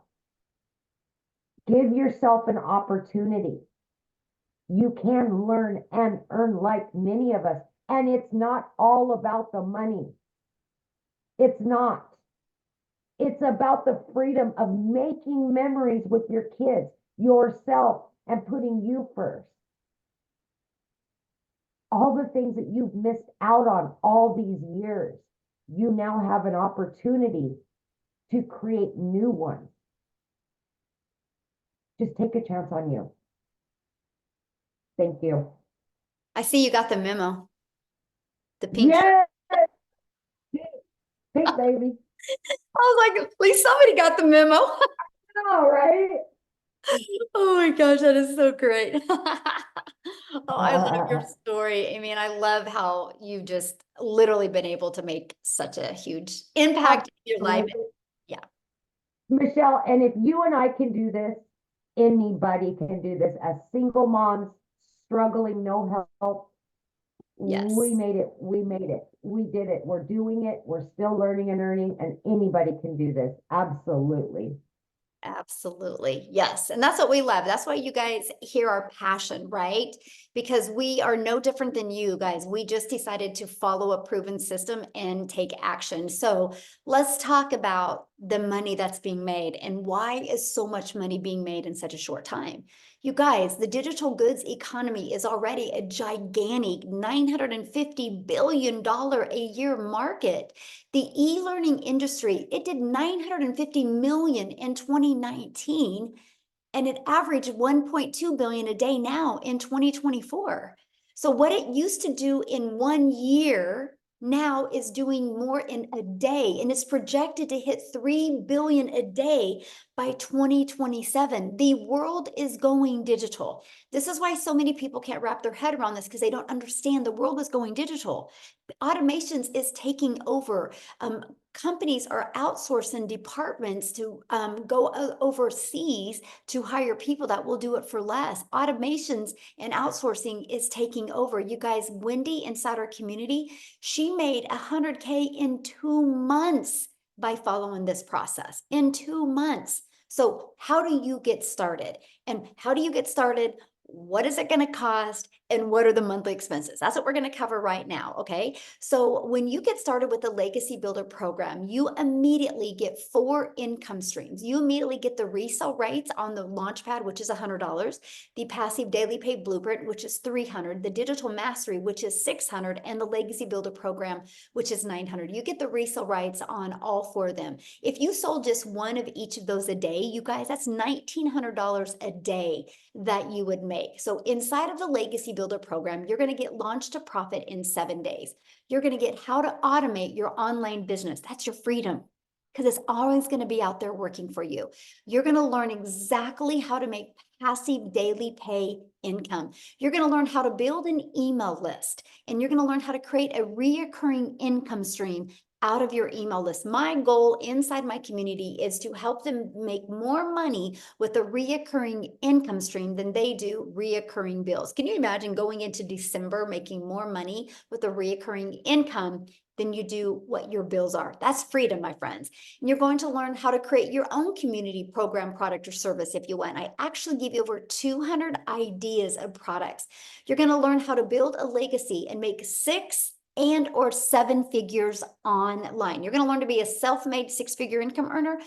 Give yourself an opportunity. You can learn and earn like many of us. And it's not all about the money. It's not. It's about the freedom of making memories with your kids, yourself, and putting you first. All the things that you've missed out on all these years, you now have an opportunity to create new ones. just take a chance on you. Thank you. I see you got the memo. The pink shirt. Yes, pink baby. I was like, at least somebody got the memo. All right. Oh my gosh, that is so great. Oh, I love your story. I mean, I love how you've just literally been able to make such a huge impact in your life. Yeah. Michelle, and if you and I can do this, anybody can do this. As single moms struggling, no help, Yes. we made it. We made it. We did it. We're doing it. We're still learning and earning, and anybody can do this. Absolutely. Absolutely. Yes. And that's what we love. That's why you guys hear our passion, right? Because we are no different than you guys. We just decided to follow a proven system and take action. So let's talk about the money that's being made and why is so much money being made in such a short time. You guys, the digital goods economy is already a gigantic $950 billion a year market. The e-learning industry, it did 950 million in 2019, and it averaged 1.2 billion a day now in 2024. So what it used to do in 1 year now is doing more in a day, and it's projected to hit 3 billion a day by 2027. The world is going digital. This is why so many people can't wrap their head around this, because they don't understand the world is going digital. Automations is taking over. Companies are outsourcing departments to go overseas to hire people that will do it for less. Automations and outsourcing is taking over. You guys, Wendy inside our community, she made 100K in 2 months by following this process. In 2 months. So how do you get started? And how do you get started? What is it going to cost? And what are the monthly expenses? That's what we're going to cover right now. Okay. So when you get started with the Legacy Builder program, you immediately get 4 income streams. You immediately get the resale rates on the Launchpad, which is $100, the passive daily pay blueprint, which is $300, the digital mastery, which is $600, and the Legacy Builder program, which is $900. You get the resale rights on all 4 of them. If you sold just one of each of those a day, you guys, that's $1,900 a day that you would make. So inside of the Legacy Builder program, you're going to get launched to profit in 7 days. You're going to get how to automate your online business. That's your freedom, because it's always going to be out there working for you. You're going to learn exactly how to make passive daily pay income. You're going to learn how to build an email list, and you're going to learn how to create a reoccurring income stream out of your email list. My goal inside my community is to help them make more money with a reoccurring income stream than they do reoccurring bills. Can you imagine going into December making more money with a reoccurring income than you do what your bills are? That's freedom, my friends. And you're going to learn how to create your own community program, product, or service if you want. I actually give you over 200 ideas of products. You're going to learn how to build a legacy and make 6 and or 7 figures online. You're going to learn to be a self-made 6-figure income earner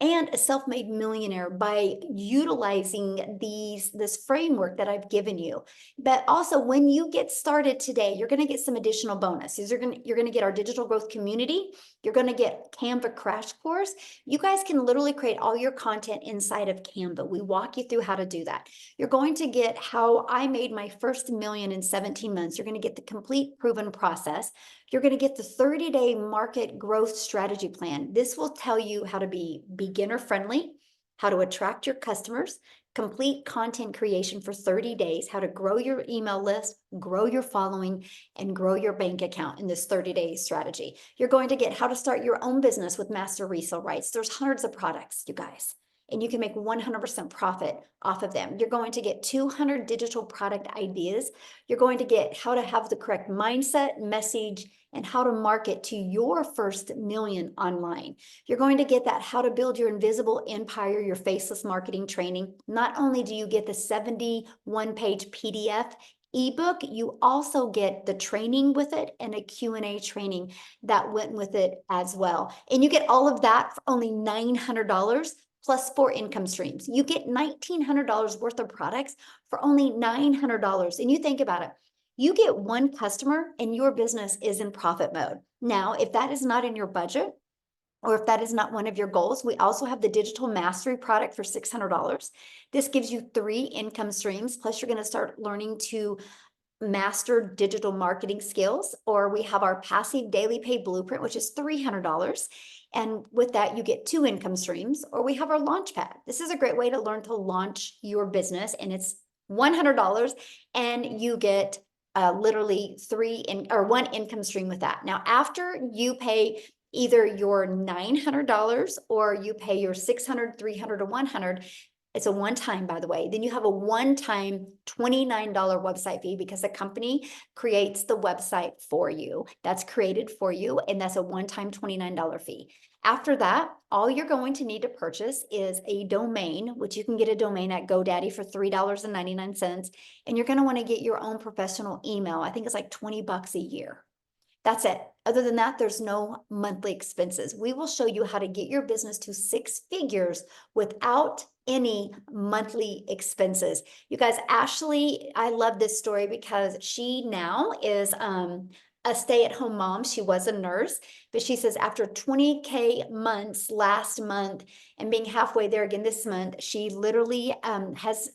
and a self-made millionaire by utilizing this framework that I've given you. But also, when you get started today, you're going to get some additional bonuses. You're going to get our digital growth community. You're going to get Canva crash course. You guys can literally create all your content inside of Canva. We walk you through how to do that. You're going to get how I made my first million in 17 months. You're going to get the complete proven process. You're going to get the 30-day market growth strategy plan. This will tell you how to be beginner friendly, how to attract your customers, complete content creation for 30 days, how to grow your email list, grow your following, and grow your bank account in this 30-day strategy. You're going to get how to start your own business with master resale rights. There's hundreds of products, you guys, and you can make 100% profit off of them. You're going to get 200 digital product ideas. You're going to get how to have the correct mindset, message, and how to market to your first million online. You're going to get that how to build your invisible empire, your faceless marketing training. Not only do you get the 71-page PDF ebook, you also get the training with it and a Q&A training that went with it as well. And you get all of that for only $900 plus 4 income streams. You get $1,900 worth of products for only $900. And you think about it, you get 1 customer and your business is in profit mode. Now, if that is not in your budget, or if that is not one of your goals, we also have the digital mastery product for $600. This gives you 3 income streams, plus you're going to start learning to master digital marketing skills, or we have our passive daily pay blueprint, which is $300. And with that, you get 2 income streams, or we have our launch pad. This is a great way to learn to launch your business, and it's $100, and you get literally 1 income stream with that. Now, after you pay either your $900 or you pay your $600, $300, or $100, it's a one-time, by the way. Then you have a one-time $29 website fee because the company creates the website for you. That's created for you, and that's a one-time $29 fee. After that, all you're going to need to purchase is a domain, which you can get a domain at GoDaddy for $3.99. And you're going to want to get your own professional email. I think it's like $20 a year. That's it. Other than that, there's no monthly expenses. We will show you how to get your business to 6 figures without any monthly expenses. You guys, Ashley, I love this story because she now is a stay-at-home mom. She was a nurse, but she says after 20K months last month and being halfway there again this month, she literally has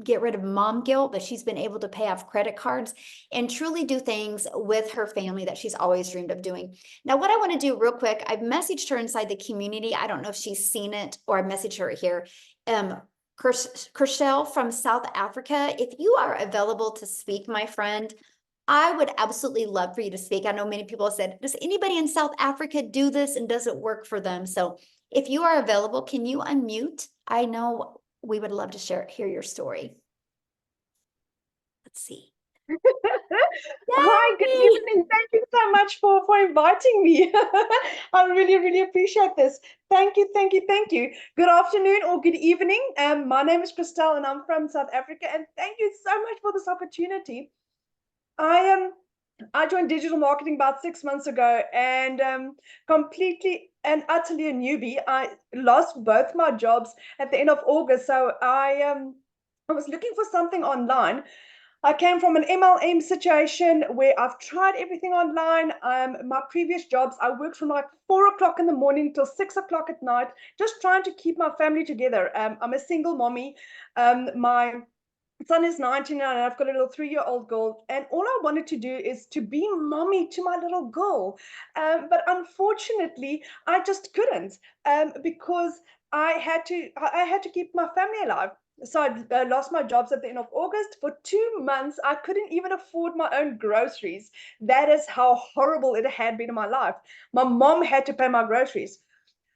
get rid of mom guilt, but she's been able to pay off credit cards and truly do things with her family that she's always dreamed of doing. Now, what I want to do real quick, I've messaged her inside the community. I don't know if she's seen it, or I messaged her here. Kershel from South Africa, if you are available to speak, my friend, I would absolutely love for you to speak. I know many people have said, does anybody in South Africa do this, and does it work for them? So if you are available, can you unmute? I know we would love to hear your story. Let's see. Hi, good Yay! evening. Thank you so much for inviting me. I really appreciate this. Thank you, thank you, thank you. Good afternoon or good evening. My name is Christelle and I'm from South Africa, and thank you so much for this opportunity. I joined digital marketing about 6 months ago, and completely and utterly a newbie. I lost both my jobs at the end of August, so I was looking for something online. I came from an MLM situation where I've tried everything online. My previous jobs, I worked from like 4 o'clock in the morning till 6 o'clock at night, just trying to keep my family together. I'm a single mommy. My son is 19 and I've got a little 3-year-old girl, and all I wanted to do is to be mommy to my little girl. But unfortunately, I just couldn't because I had to keep my family alive. So I lost my jobs at the end of August. For 2 months, I couldn't even afford my own groceries. That is how horrible it had been in my life. My mom had to pay my groceries.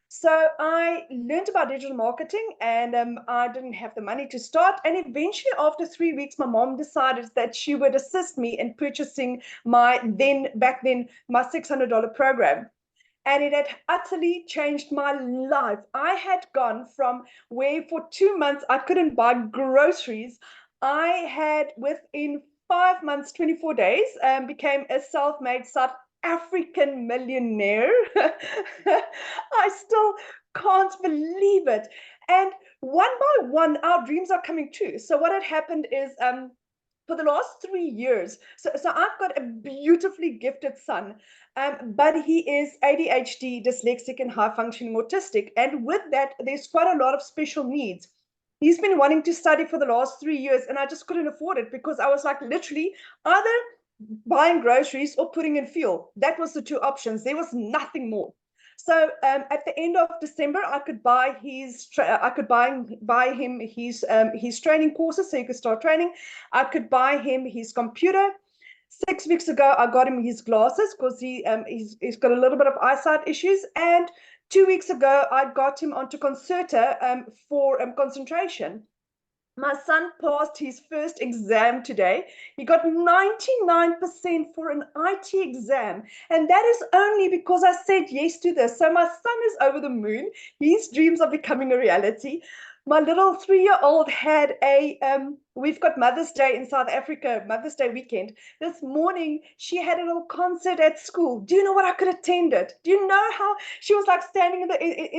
So I learned about digital marketing, and I didn't have the money to start. And eventually, after 3 weeks, my mom decided that she would assist me in purchasing my back then my $600 program. And it had utterly changed my life. I had gone from where for 2 months I couldn't buy groceries. I had, within 5 months, 24 days, became a self-made South African millionaire. I still can't believe it. And one by one, our dreams are coming true. So what had happened is, for the last 3 years, so I've got a beautifully gifted son, but he is ADHD, dyslexic, and high-functioning autistic. And with that, there's quite a lot of special needs. He's been wanting to study for the last 3 years, and I just couldn't afford it because I was like literally either buying groceries or putting in fuel. That was the 2 options. There was nothing more. So at the end of December, I could buy him his training courses, so he could start training. I could buy him his computer. 6 weeks ago, I got him his glasses because he's got a little bit of eyesight issues. And 2 weeks ago, I got him onto Concerta for concentration. My son passed his first exam today. He got 99% for an IT exam. And that is only because I said yes to this. So my son is over the moon. His dreams are becoming a reality. My little 3-year-old had we've got Mother's Day in South Africa, Mother's Day weekend. This morning, she had a little concert at school. Do you know what? I could attend it. Do you know how she was like standing in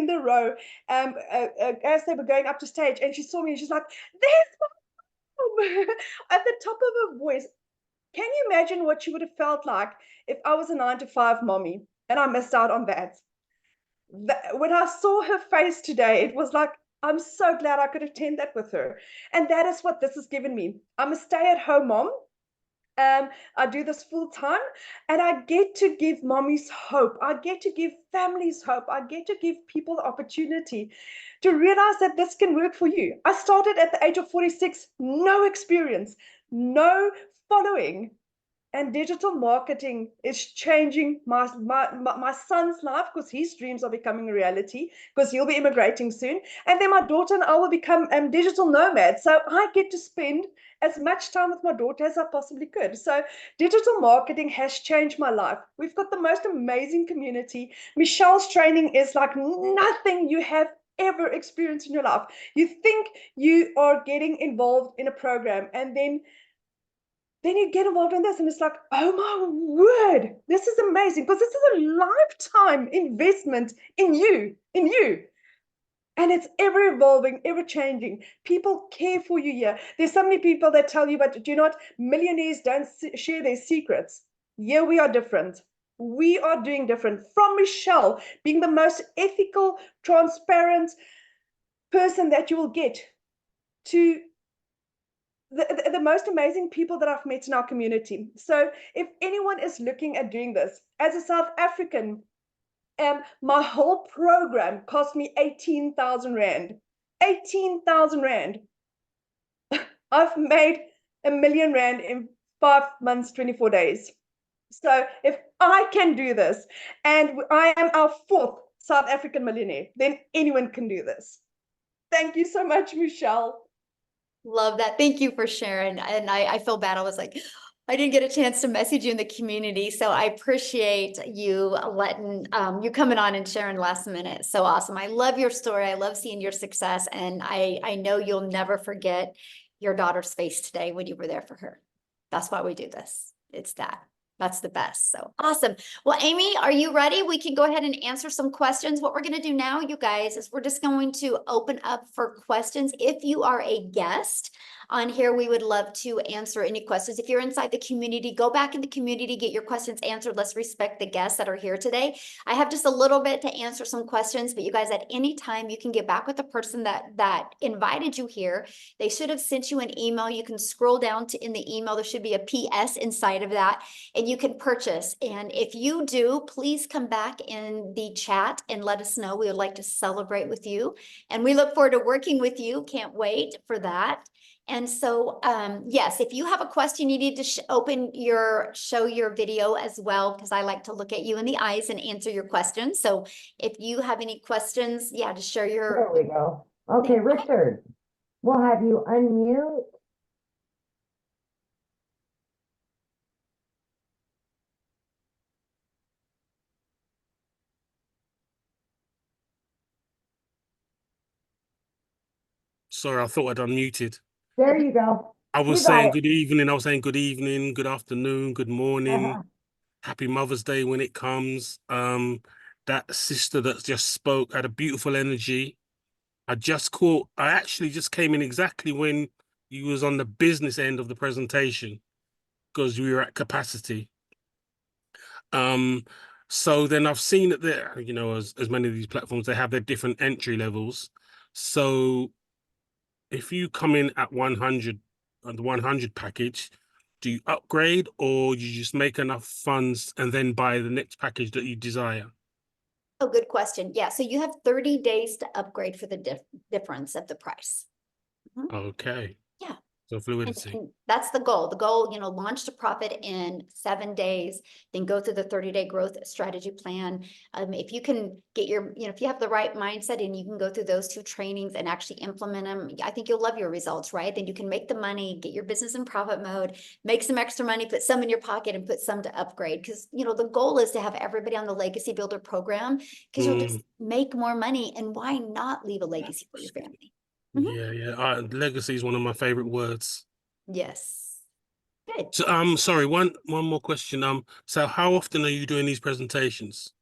the row as they were going up to stage, and she saw me and she's like, there's mom at the top of her voice. Can you imagine what she would have felt like if I was a 9-to-5 mommy and I missed out on that? when I saw her face today, it was like, I'm so glad I could attend that with her. And that is what this has given me. I'm a stay-at-home mom. I do this full time, and I get to give mommies hope. I get to give families hope. I get to give people the opportunity to realize that this can work for you. I started at the age of 46, no experience, no following. And digital marketing is changing my son's life, because his dreams are becoming a reality, because he'll be immigrating soon. And then my daughter and I will become digital nomads. So I get to spend as much time with my daughter as I possibly could. So digital marketing has changed my life. We've got the most amazing community. Michelle's training is like nothing you have ever experienced in your life. You think you are getting involved in a program, and then you get involved in this, and it's like, oh my word, this is amazing, because this is a lifetime investment in you. And it's ever evolving, ever changing. People care for you here. There's so many people that tell you, but do you know what? Millionaires don't share their secrets. Yeah, we are different. We are doing different. From Michelle, being the most ethical, transparent person that you will get, to the most amazing people that I've met in our community. So if anyone is looking at doing this, as a South African, my whole program cost me 18,000 Rand. 18,000 Rand. I've made R1 million in 5 months, 24 days. So if I can do this, and I am our 4th South African millionaire, then anyone can do this. Thank you so much, Michelle. Love that. Thank you for sharing. And I feel bad. I was like, I didn't get a chance to message you in the community. So I appreciate you letting you coming on and sharing last minute. So awesome. I love your story. I love seeing your success. And I know you'll never forget your daughter's face today when you were there for her. That's why we do this. It's that. That's the best. So awesome. Well, Amy, are you ready? We can go ahead and answer some questions. What we're going to do now, you guys, is we're just going to open up for questions. If you are a guest on here, we would love to answer any questions. If you're inside the community, go back in the community, get your questions answered. Let's respect the guests that are here today. I have just a little bit to answer some questions, but you guys, at any time, you can get back with the person that invited you here. They should have sent you an email. You can scroll down to in the email. There should be a PS inside of that, and you can purchase. And if you do, please come back in the chat and let us know. We would like to celebrate with you, and we look forward to working with you. Can't wait for that. And so, yes, if you have a question, you need to show your video as well, because I like to look at you in the eyes and answer your questions. So if you have any questions, yeah, just share your. There we go. Okay, Richard, we'll have you unmute. Sorry, I thought I'd unmuted. There you go. I was You got saying it. good evening. I was saying good evening, good afternoon, good morning. Happy Mother's Day when it comes. That sister that just spoke had a beautiful energy. I actually just came in exactly when you was on the business end of the presentation, because we were at capacity. So then I've seen that there, as many of these platforms, they have their different entry levels. So if you come in at 100 on the 100 package, do you upgrade, or you just make enough funds and then buy the next package that you desire? Oh, good question. Yeah, so you have 30 days to upgrade for the difference of the price. Okay. Yeah. So fluidity. And that's the goal. The goal, launch to profit in 7 days, then go through the 30-day growth strategy plan. If you can get if you have the right mindset and you can go through those 2 trainings and actually implement them, I think you'll love your results, right? Then you can make the money, get your business in profit mode, make some extra money, put some in your pocket and put some to upgrade. Because, the goal is to have everybody on the Legacy Builder program, because you'll just make more money. And why not leave a legacy for your family? Yeah. Legacy is one of my favorite words. Yes. Good. So, sorry, one more question. So how often are you doing these presentations?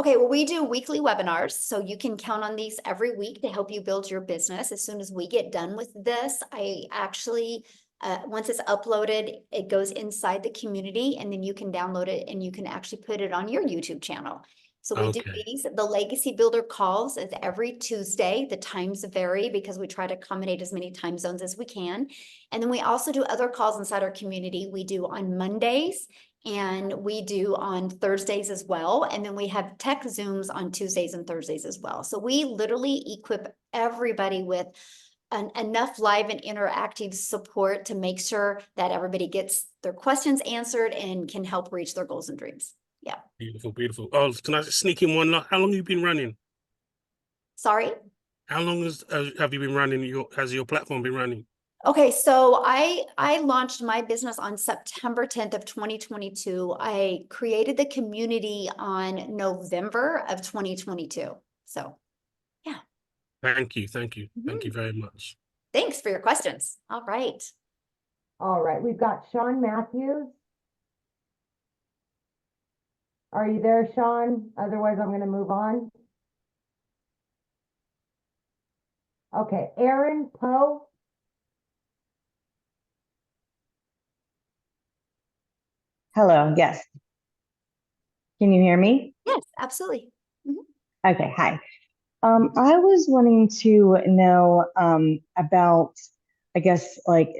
Okay, well, we do weekly webinars, so you can count on these every week to help you build your business. As soon as we get done with this, I actually, once it's uploaded, it goes inside the community, and then you can download it and you can actually put it on your YouTube channel. So we do Okay. these. The Legacy Builder calls is every Tuesday. The times vary because we try to accommodate as many time zones as we can. And then we also do other calls inside our community. We do on Mondays and we do on Thursdays as well. And then we have tech Zooms on Tuesdays and Thursdays as well. So we literally equip everybody with enough live and interactive support to make sure that everybody gets their questions answered and can help reach their goals and dreams. Yeah. Beautiful, beautiful. Oh, can I just sneak in one? How long have you been running? Sorry. How long have you been running has your platform been running? Okay, so I launched my business on September 10th of 2022. I created the community on November of 2022. So yeah. Thank you, thank you, thank you very much. Thanks for your questions. All right. All right, we've got Sean Matthews. Are you there, Sean? Otherwise, I'm going to move on. Okay, Aaron Poe. Hello, yes. Can you hear me? Yes, absolutely. Okay, hi. I was wanting to know about, I guess, like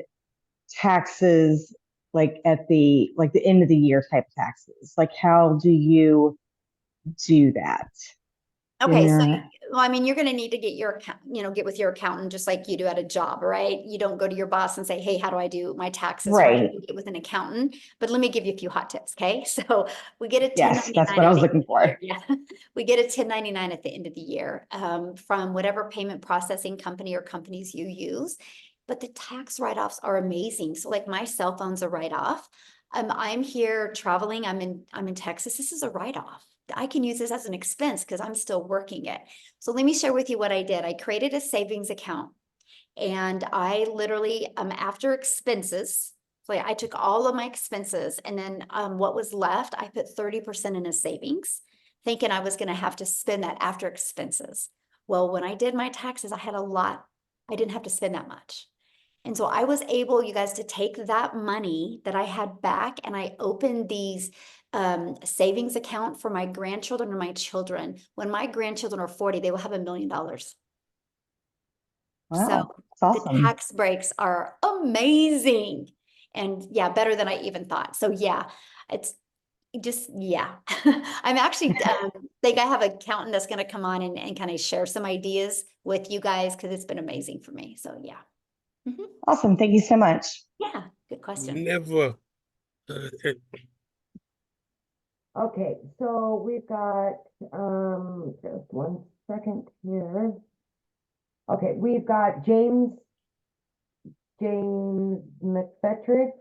taxes, like at the end of the year type taxes. Like, how do you do that? Okay, so Yeah. well, I mean, you're going to need to get your account, get with your accountant just like you do at a job, right? You don't go to your boss and say, "Hey, how do I do my taxes?" Right? Right. You get with an accountant. But let me give you a few hot tips, okay? So we get a Yes, that's 1099 what I at was the end looking of the year. for. Yeah, we get a 1099 at the end of the year from whatever payment processing company or companies you use. But the tax write-offs are amazing. So like my cell phone's a write-off. I'm here traveling. I'm in Texas. This is a write-off. I can use this as an expense because I'm still working it. So let me share with you what I did. I created a savings account and I literally, after expenses, so I took all of my expenses and then what was left, I put 30% in a savings, thinking I was going to have to spend that after expenses. Well, when I did my taxes, I had a lot. I didn't have to spend that much. And so I was able, you guys, to take that money that I had back and I opened these savings account for my grandchildren and my children. When my grandchildren are 40, they will have $1 million. So Wow, that's the awesome. tax breaks are amazing. And yeah, better than I even thought. So yeah, it's just, yeah. I'm actually think I have an accountant that's going to come on and kind of share some ideas with you guys because it's been amazing for me. So yeah. Awesome. Thank you so much. Yeah, good question. Never. Okay, so we've got just one second here. Okay, we've got James McFetridge.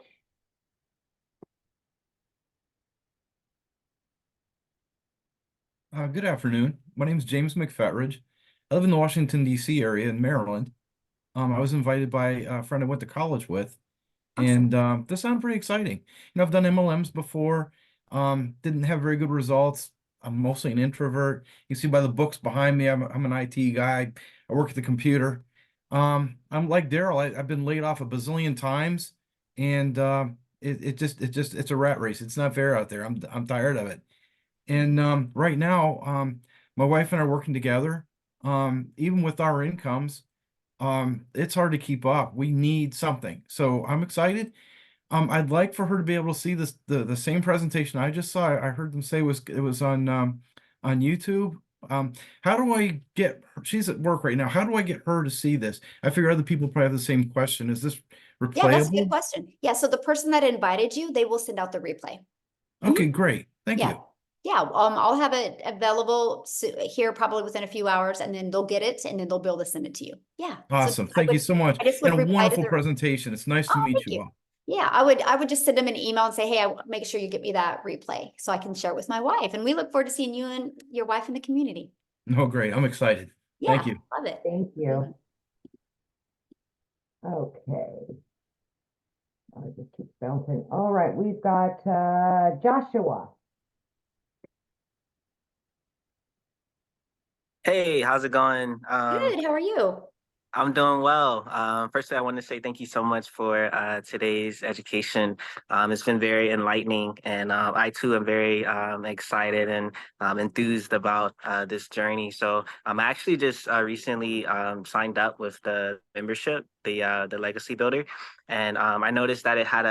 Good afternoon. My name is James McFetridge. I live in the Washington, D.C. area in Maryland. I was invited by a friend I went to college with, and this sounded pretty exciting. I've done MLMs before, didn't have very good results. I'm mostly an introvert. You see by the books behind me, I'm an IT guy. I work at the computer. I'm like Daryl. I've been laid off a bazillion times, and it's a rat race. It's not fair out there. I'm tired of it. And right now, my wife and I are working together. Even with our incomes, it's hard to keep up. We need something. So I'm excited. I'd like for her to be able to see the same presentation I just saw. I heard them say it was on YouTube. How do I get her? She's at work right now. How do I get her to see this? I figure other people probably have the same question. Is this Yeah, that's a good replayable? question. Yeah, so the person that invited you, they will send out the replay. Okay, great. Thank Yeah. you. Yeah, I'll have it available here probably within a few hours and then they'll get it and then they'll be able to send it to you. Yeah. So Awesome. Thank you so much. I just And would a reply to wonderful their, presentation. It's nice to oh, meet thank you you. all. Yeah, I would just send them an email and say, hey, make sure you get me that replay so I can share it with my wife. And we look forward to seeing you and your wife in the community. No, great. I'm excited. Yeah, Thank you. love it. Thank you. Okay. I just keep bouncing. All right, we've got Joshua. Hey, how's it going? Good, how are you? I'm doing well. Firstly, I want to say thank you so much for today's education. It's been very enlightening, and I too am very excited and enthused about this journey. So I actually just recently signed up with the membership, the Legacy Builder, and I noticed that it had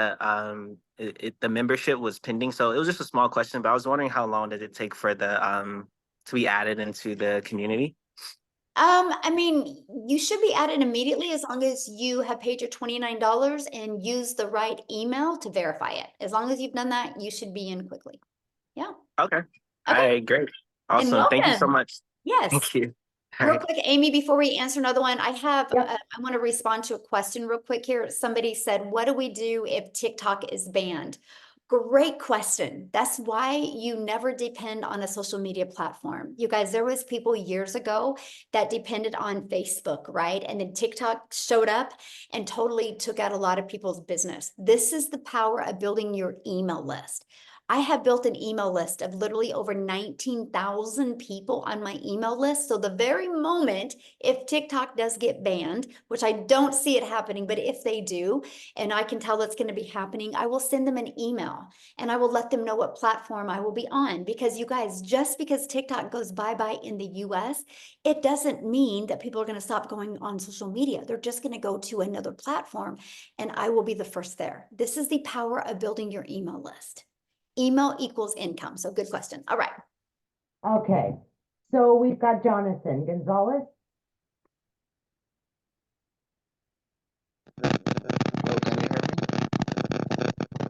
the membership was pending. So it was just a small question, but I was wondering how long did it take for the to be added into the community? I mean, you should be added immediately as long as you have paid your $29 and use the right email to verify it. As long as you've done that, you should be in quickly. Yeah. Okay. All Okay. right, great. And Awesome. Thank you so welcome. much. Yes. Thank you. All Real right. quick, Amy, before we answer another one, I have, Yep. I want to respond to a question real quick here. Somebody said, what do we do if TikTok is banned? Great question. That's why you never depend on a social media platform. You guys, there was people years ago that depended on Facebook, right? And then TikTok showed up and totally took out a lot of people's business. This is the power of building your email list. I have built an email list of literally over 19,000 people on my email list. So the very moment, if TikTok does get banned, which I don't see it happening, but if they do, and I can tell it's going to be happening, I will send them an email and I will let them know what platform I will be on. Because you guys, just because TikTok goes bye-bye in the US, it doesn't mean that people are going to stop going on social media. They're just going to go to another platform and I will be the first there. This is the power of building your email list. Email equals income. So good question. All right. Okay, so we've got Jonathan Gonzalez. Hello, can you hear me?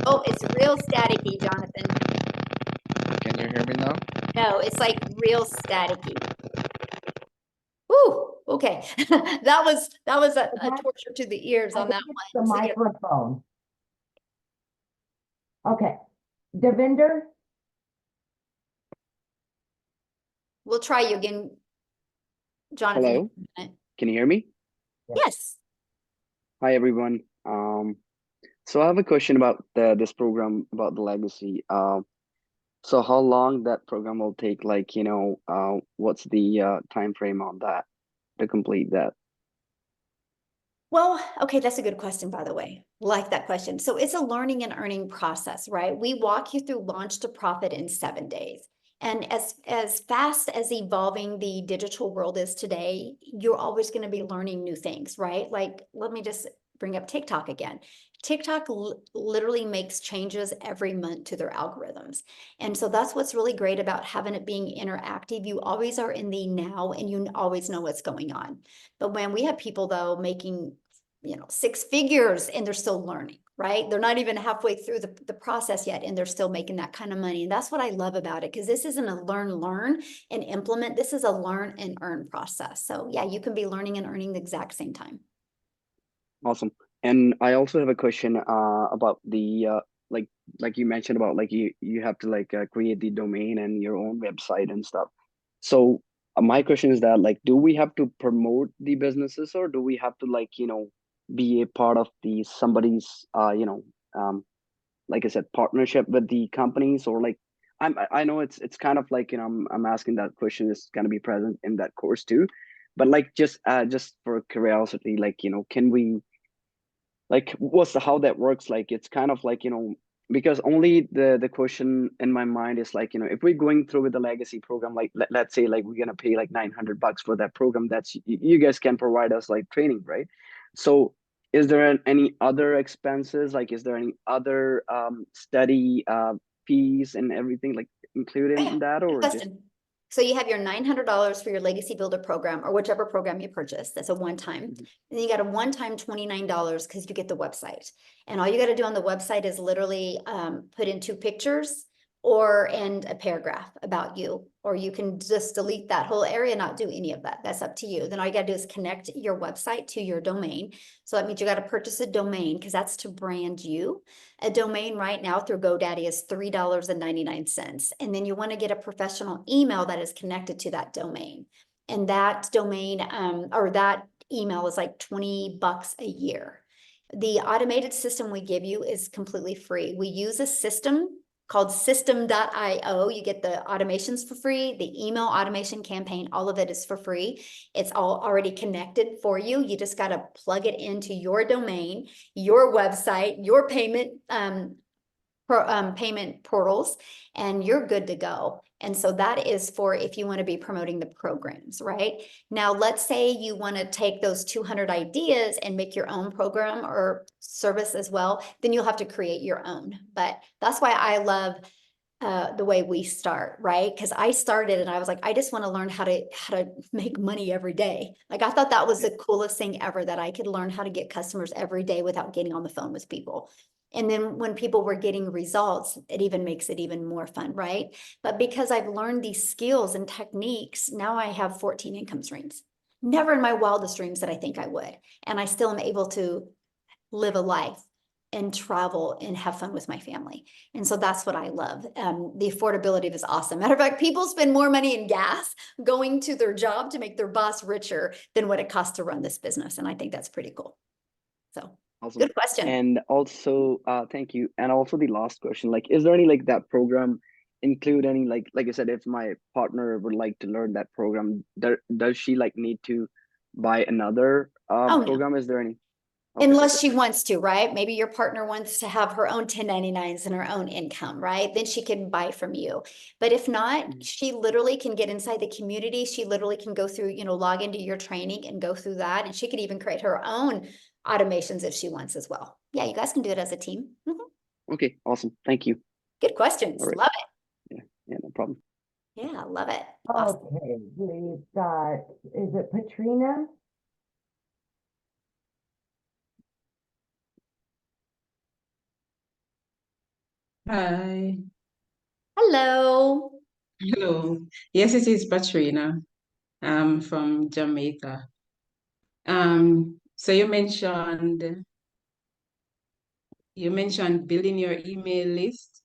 Oh, it's real staticky, Jonathan. Can you hear me now? No, it's like real staticky. Ooh, okay. That was a torture to the ears I on that think it's one. the So, yeah. microphone. Okay, Devinder, We'll try you again, Jonathan. Hello, can you hear me? Yes. Hi, everyone. So I have a question about this program about the legacy. So how long that program will take? Like, what's the time frame on that to complete that? Well, okay, that's a good question, by the way. Like that question. So it's a learning and earning process, right? We walk you through launch to profit in 7 days. And as fast as evolving the digital world is today, you're always going to be learning new things, right? Like, let me just bring up TikTok again. TikTok literally makes changes every month to their algorithms. And so that's what's really great about having it being interactive. You always are in the now and you always know what's going on. But when we have people though making, 6 figures and they're still learning, right? They're not even halfway through the process yet and they're still making that kind of money. And that's what I love about it, because this isn't a learn and implement. This is a learn and earn process. So yeah, you can be learning and earning the exact same time. Awesome. And I also have a question about the like you mentioned about like you have to like create the domain and your own website and stuff. So my question is that like do we have to promote the businesses or do we have to like be a part of the somebody's like I said partnership with the companies or like I know it's kind of like I'm asking that question is going to be present in that course too, but like just for curiosity like can we like what's how that works like it's kind of like because only the question in my mind is like if we're going through with the legacy program like let's say like we're gonna pay like $900 for that program that's you guys can provide us like training, right? So is there any other expenses, like is there any other study fees and everything like included in that Good or just question. So you have your $900 for your Legacy Builder program or whichever program you purchase. That's a one-time. And then you got a one-time $29 because you get the website. And all you got to do on the website is literally put in 2 pictures and a paragraph about you, or you can just delete that whole area, not do any of that. That's up to you. Then all you got to do is connect your website to your domain. So that means you got to purchase a domain because that's to brand you. A domain right now through GoDaddy is $3.99. And then you want to get a professional email that is connected to that domain. And that domain or that email is like $20 a year. The automated system we give you is completely free. We use a system called system.io. You get the automations for free, the email automation campaign, all of it is for free. It's all already connected for you. You just got to plug it into your domain, your website, your payment portals, and you're good to go. And so that is for if you want to be promoting the programs, right? Now, let's say you want to take those 200 ideas and make your own program or service as well, then you'll have to create your own. But that's why I love the way we start, right? Because I started and I was like, I just want to learn how to make money every day. Like I thought that was the coolest thing ever, that I could learn how to get customers every day without getting on the phone with people. And then when people were getting results, it even makes it even more fun, right? But because I've learned these skills and techniques, now I have 14 income streams. Never in my wildest dreams that I think I would. And I still am able to live a life and travel and have fun with my family. And so that's what I love. The affordability is awesome. Matter of fact, people spend more money in gas going to their job to make their boss richer than what it costs to run this business. And I think that's pretty cool. So Awesome. good question. And also, thank you. And also the last question, like, is there any like that program include any like I said, if my partner would like to learn that program, does she like need to buy another no. program? Is there any? Okay. Unless she wants to, right? Maybe your partner wants to have her own 1099s and her own income, right? Then she can buy from you. But if not, she literally can get inside the community. She literally can go through, log into your training and go through that. And she could even create her own automations if she wants as well. Yeah, you guys can do it as a team. Okay, awesome. Thank you. Good questions. All right. Love it. Yeah, no problem. Yeah, love it. Awesome. Okay, we've got, is it Patrina? Hi. Hello. Hello. Yes, it is Patrina. From Jamaica. So you mentioned building your email list.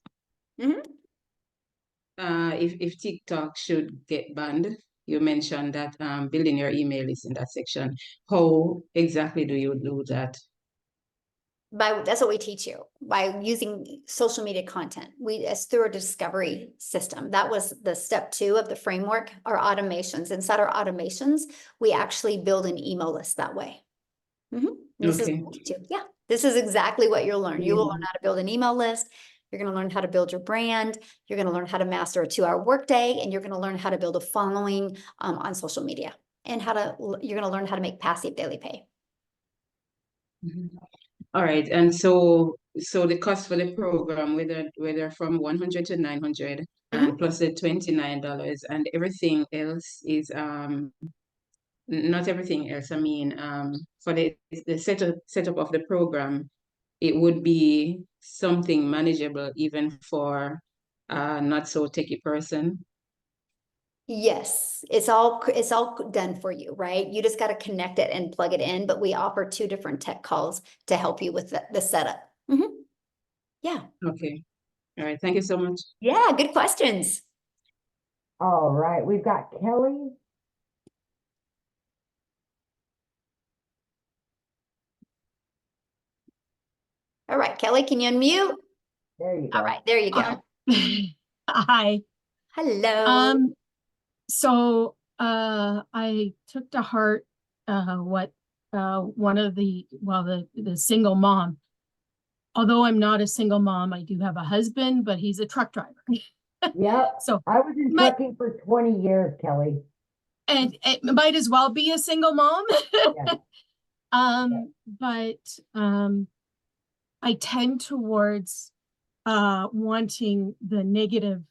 If TikTok should get banned, you mentioned that building your email list in that section. How exactly do you do that? That's what we teach you, by using social media content. It's through a discovery system. That was the step 2 of the framework, our automations. Inside our automations, we actually build an email list that way. This is what we teach you. Yeah, this is exactly what you'll learn. You will learn how to build an email list. You're going to learn how to build your brand. You're going to learn how to master a 2-hour workday, and you're going to learn how to build a following on social media, and you're going to learn how to make passive daily pay. All right, and so the cost for the program, whether from 100 to 900, and plus the $29, and everything else is not everything else. I mean, for the setup of the program, it would be something manageable even for not so techie person. Yes, it's all done for you, right? You just got to connect it and plug it in, but we offer 2 different tech calls to help you with the setup. Yeah. Okay. All right. Thank you so much. Yeah, good questions. All right, we've got Kelly. All right, Kelly, can you unmute? There you go. All right, there you go. Hi. Hello. So I took to heart what one of the single mom. Although I'm not a single mom, I do have a husband, but he's a truck driver. Yep. So I was in trucking for 20 years, Kelly. And it might as well be a single mom. But I tend towards wanting the negative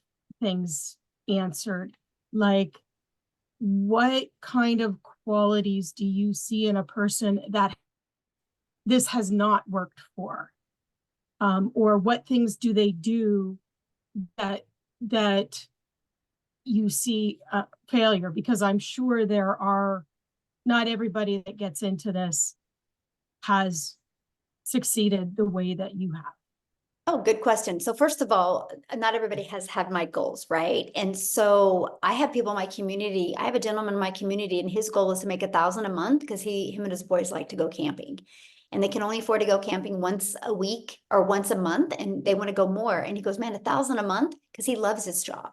things answered, like what kind of qualities do you see in a person that this has not worked for, or what things do they do that you see failure? Because I'm sure there are, not everybody that gets into this has succeeded the way that you have. Oh, good question. So first of all, not everybody has had my goals, right? And so I have people in my community. I have a gentleman in my community, and his goal is to make $1,000 a month because him and his boys like to go camping. and they can only afford to go camping once a week or once a month, and they want to go more. And he goes, man, $1,000 a month, because he loves his job,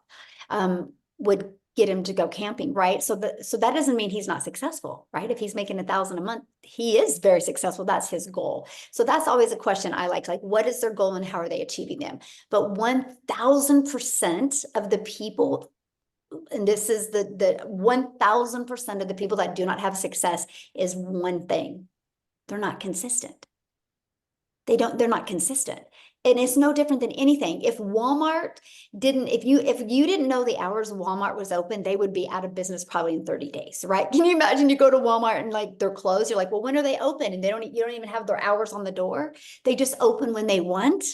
would get him to go camping, right? So that doesn't mean he's not successful, right? If he's making $1,000 a month, he is very successful. That's his goal. So that's always a question I like what is their goal and how are they achieving them? But 1000% of the people, and this is the 1000% of the people that do not have success, is one thing: they're not consistent. They're not consistent. And it's no different than anything. If Walmart didn't, if you didn't know the hours Walmart was open, they would be out of business probably in 30 days, right? Can you imagine you go to Walmart and like they're closed? You're like, well, when are they open? And you don't even have their hours on the door. They just open when they want.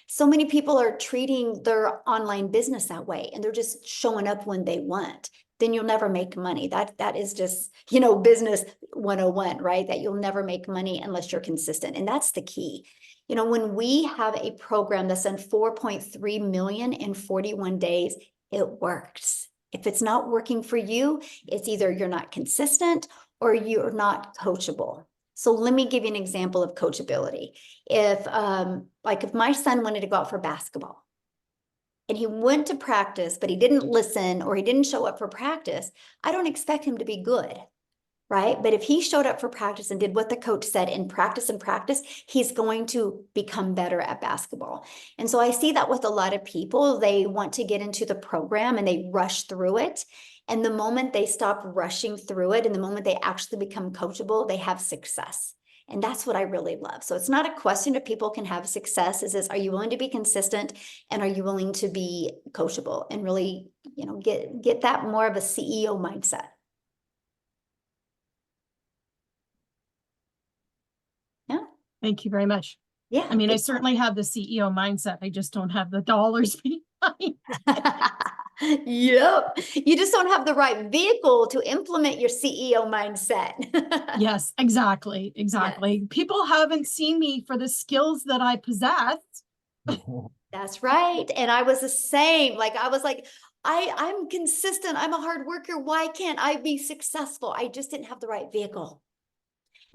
So many people are treating their online business that way, and they're just showing up when they want. Then you'll never make money. That is just, business 101, right? That you'll never make money unless you're consistent. And that's the key. When we have a program that's done 4.3 million in 41 days, it works. If it's not working for you, it's either you're not consistent or you're not coachable. So let me give you an example of coachability. If my son wanted to go out for basketball and he went to practice, but he didn't listen or he didn't show up for practice, I don't expect him to be good, right? But if he showed up for practice and did what the coach said and practice, he's going to become better at basketball. And so I see that with a lot of people. They want to get into the program and they rush through it. And the moment they stop rushing through it and the moment they actually become coachable, they have success. And that's what I really love. So it's not a question if people can have success. Is are you willing to be consistent, and are you willing to be coachable and really, get that more of a CEO mindset? Yeah. Thank you very much. Yeah. I mean, I certainly have the CEO mindset. I just don't have the dollars behind. Yep. You just don't have the right vehicle to implement your CEO mindset. Yes, exactly. Exactly. Yes. People haven't seen me for the skills that I possess. That's right. And I was the same. I was like, I'm consistent. I'm a hard worker. Why can't I be successful? I just didn't have the right vehicle.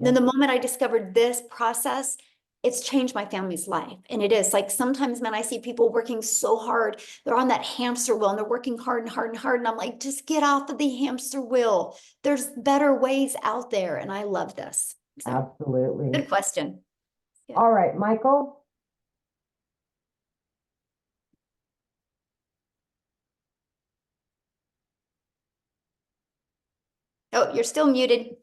Then the moment I discovered this process, it's changed my family's life. And it is sometimes, man, I see people working so hard. They're on that hamster wheel and they're working hard and hard and hard. And I'm like, just get off of the hamster wheel. There's better ways out there. And I love this. So, absolutely. Good question. Yeah. All right, Michael. Oh, you're still muted.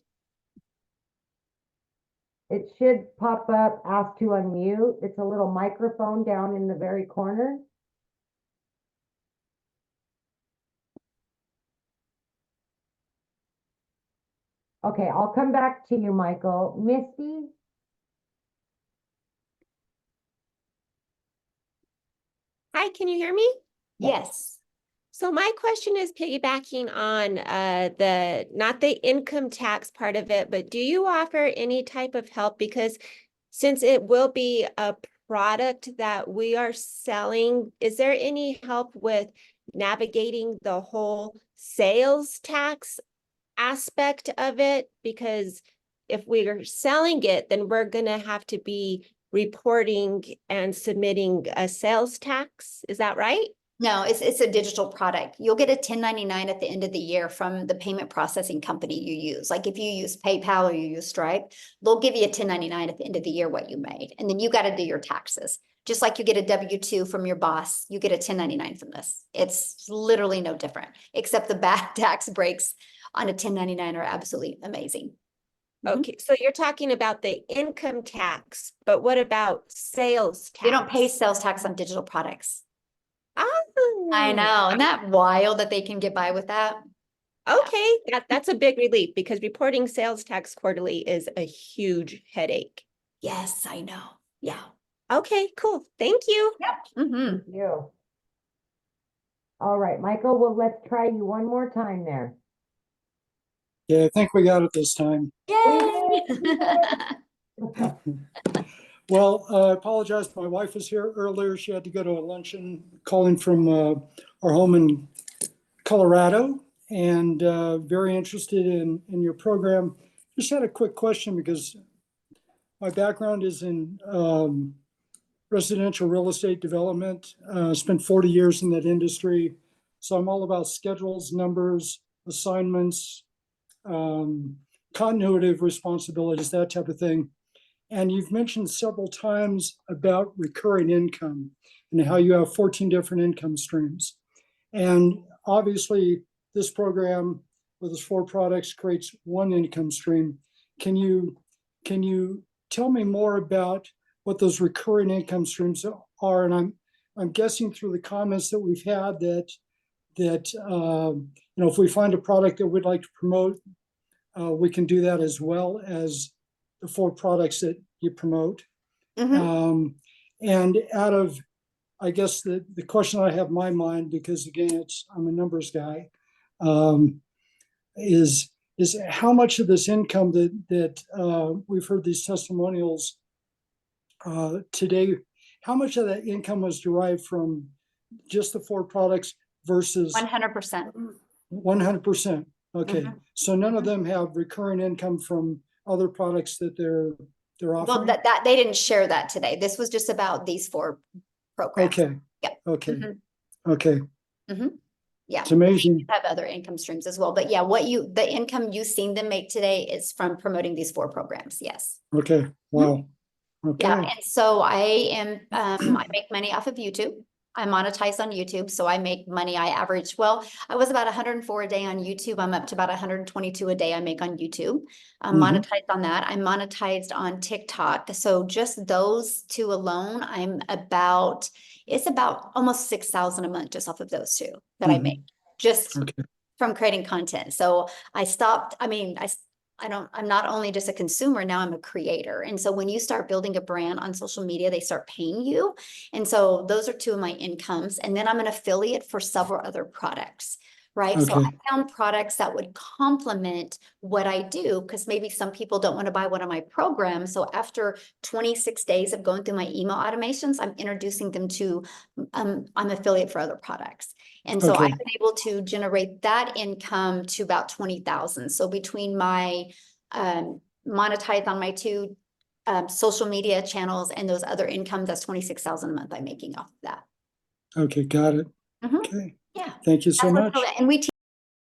It should pop up, ask to unmute. It's a little microphone down in the very corner. Okay, I'll come back to you, Michael. Misty? Hi, can you hear me? Yes. So my question is piggybacking on not the income tax part of it, but do you offer any type of help? Because since it will be a product that we are selling, is there any help with navigating the whole sales tax aspect of it? Because if we are selling it, then we're going to have to be reporting and submitting a sales tax. Is that right? No, it's a digital product. You'll get a 1099 at the end of the year from the payment processing company you use. Like if you use PayPal or you use Stripe, they'll give you a 1099 at the end of the year what you made. And then you got to do your taxes. Just like you get a W-2 from your boss, you get a 1099 from this. It's literally no different, except the back tax breaks on a 1099 are absolutely amazing. Okay, so you're talking about the income tax, but what about sales tax? You don't pay sales tax on digital products. Oh, I know. Isn't that wild that they can get by with that? Okay, that's a big relief because reporting sales tax quarterly is a huge headache. Yes, I know. Yeah. Okay, cool. Thank you. Yep. Thank you. All right, Michael, well, let's try you one more time there. Yeah, I think we got it this time. Yay! Well, I apologize. My wife was here earlier. She had to go to a luncheon calling from our home in Colorado, and very interested in your program. Just had a quick question because my background is in residential real estate development. Spent 40 years in that industry. So I'm all about schedules, numbers, assignments, continuity of responsibilities, that type of thing. And you've mentioned several times about recurring income and how you have 14 different income streams. And obviously, this program with its 4 products creates one income stream. Can you tell me more about what those recurring income streams are? And I'm guessing through the comments that we've had that if we find a product that we'd like to promote, we can do that as well as the 4 products that you promote. And out of, I guess the question I have in my mind, because again, I'm a numbers guy, is how much of this income that we've heard these testimonials today, how much of that income was derived from just the 4 products versus 100%. 100%. Okay, so none of them have recurring income from other products that they're offering? Well, that they didn't share that today. This was just about these 4 programs. Okay. Yep. Okay. Okay. Yeah. It's amazing. Have other income streams as well. But yeah, the income you've seen them make today is from promoting these 4 programs. Yes. Okay. Wow. Okay. Yeah. And so I make money off of YouTube. I monetize on YouTube. So I make money. I was about 104 a day on YouTube. I'm up to about 122 a day I make on YouTube. I'm monetized on that. I'm monetized on TikTok. So just those 2 alone, it's about almost 6,000 a month just off of those 2 that I make just from creating content. So I stopped. I'm not only just a consumer, now I'm a creator. And so when you start building a brand on social media, they start paying you. And so those are 2 of my incomes. And then I'm an affiliate for several other products, right? So I found products that would complement what I do, because maybe some people don't want to buy one of my programs. So after 26 days of going through my email automations, I'm introducing them to, I'm affiliate for other products. And so I've been able to generate that income to about 20,000. So between my monetize on my 2 social media channels and those other incomes, that's 26,000 a month I'm making off of that. Okay, got it. Okay. Yeah. Thank you so much. And we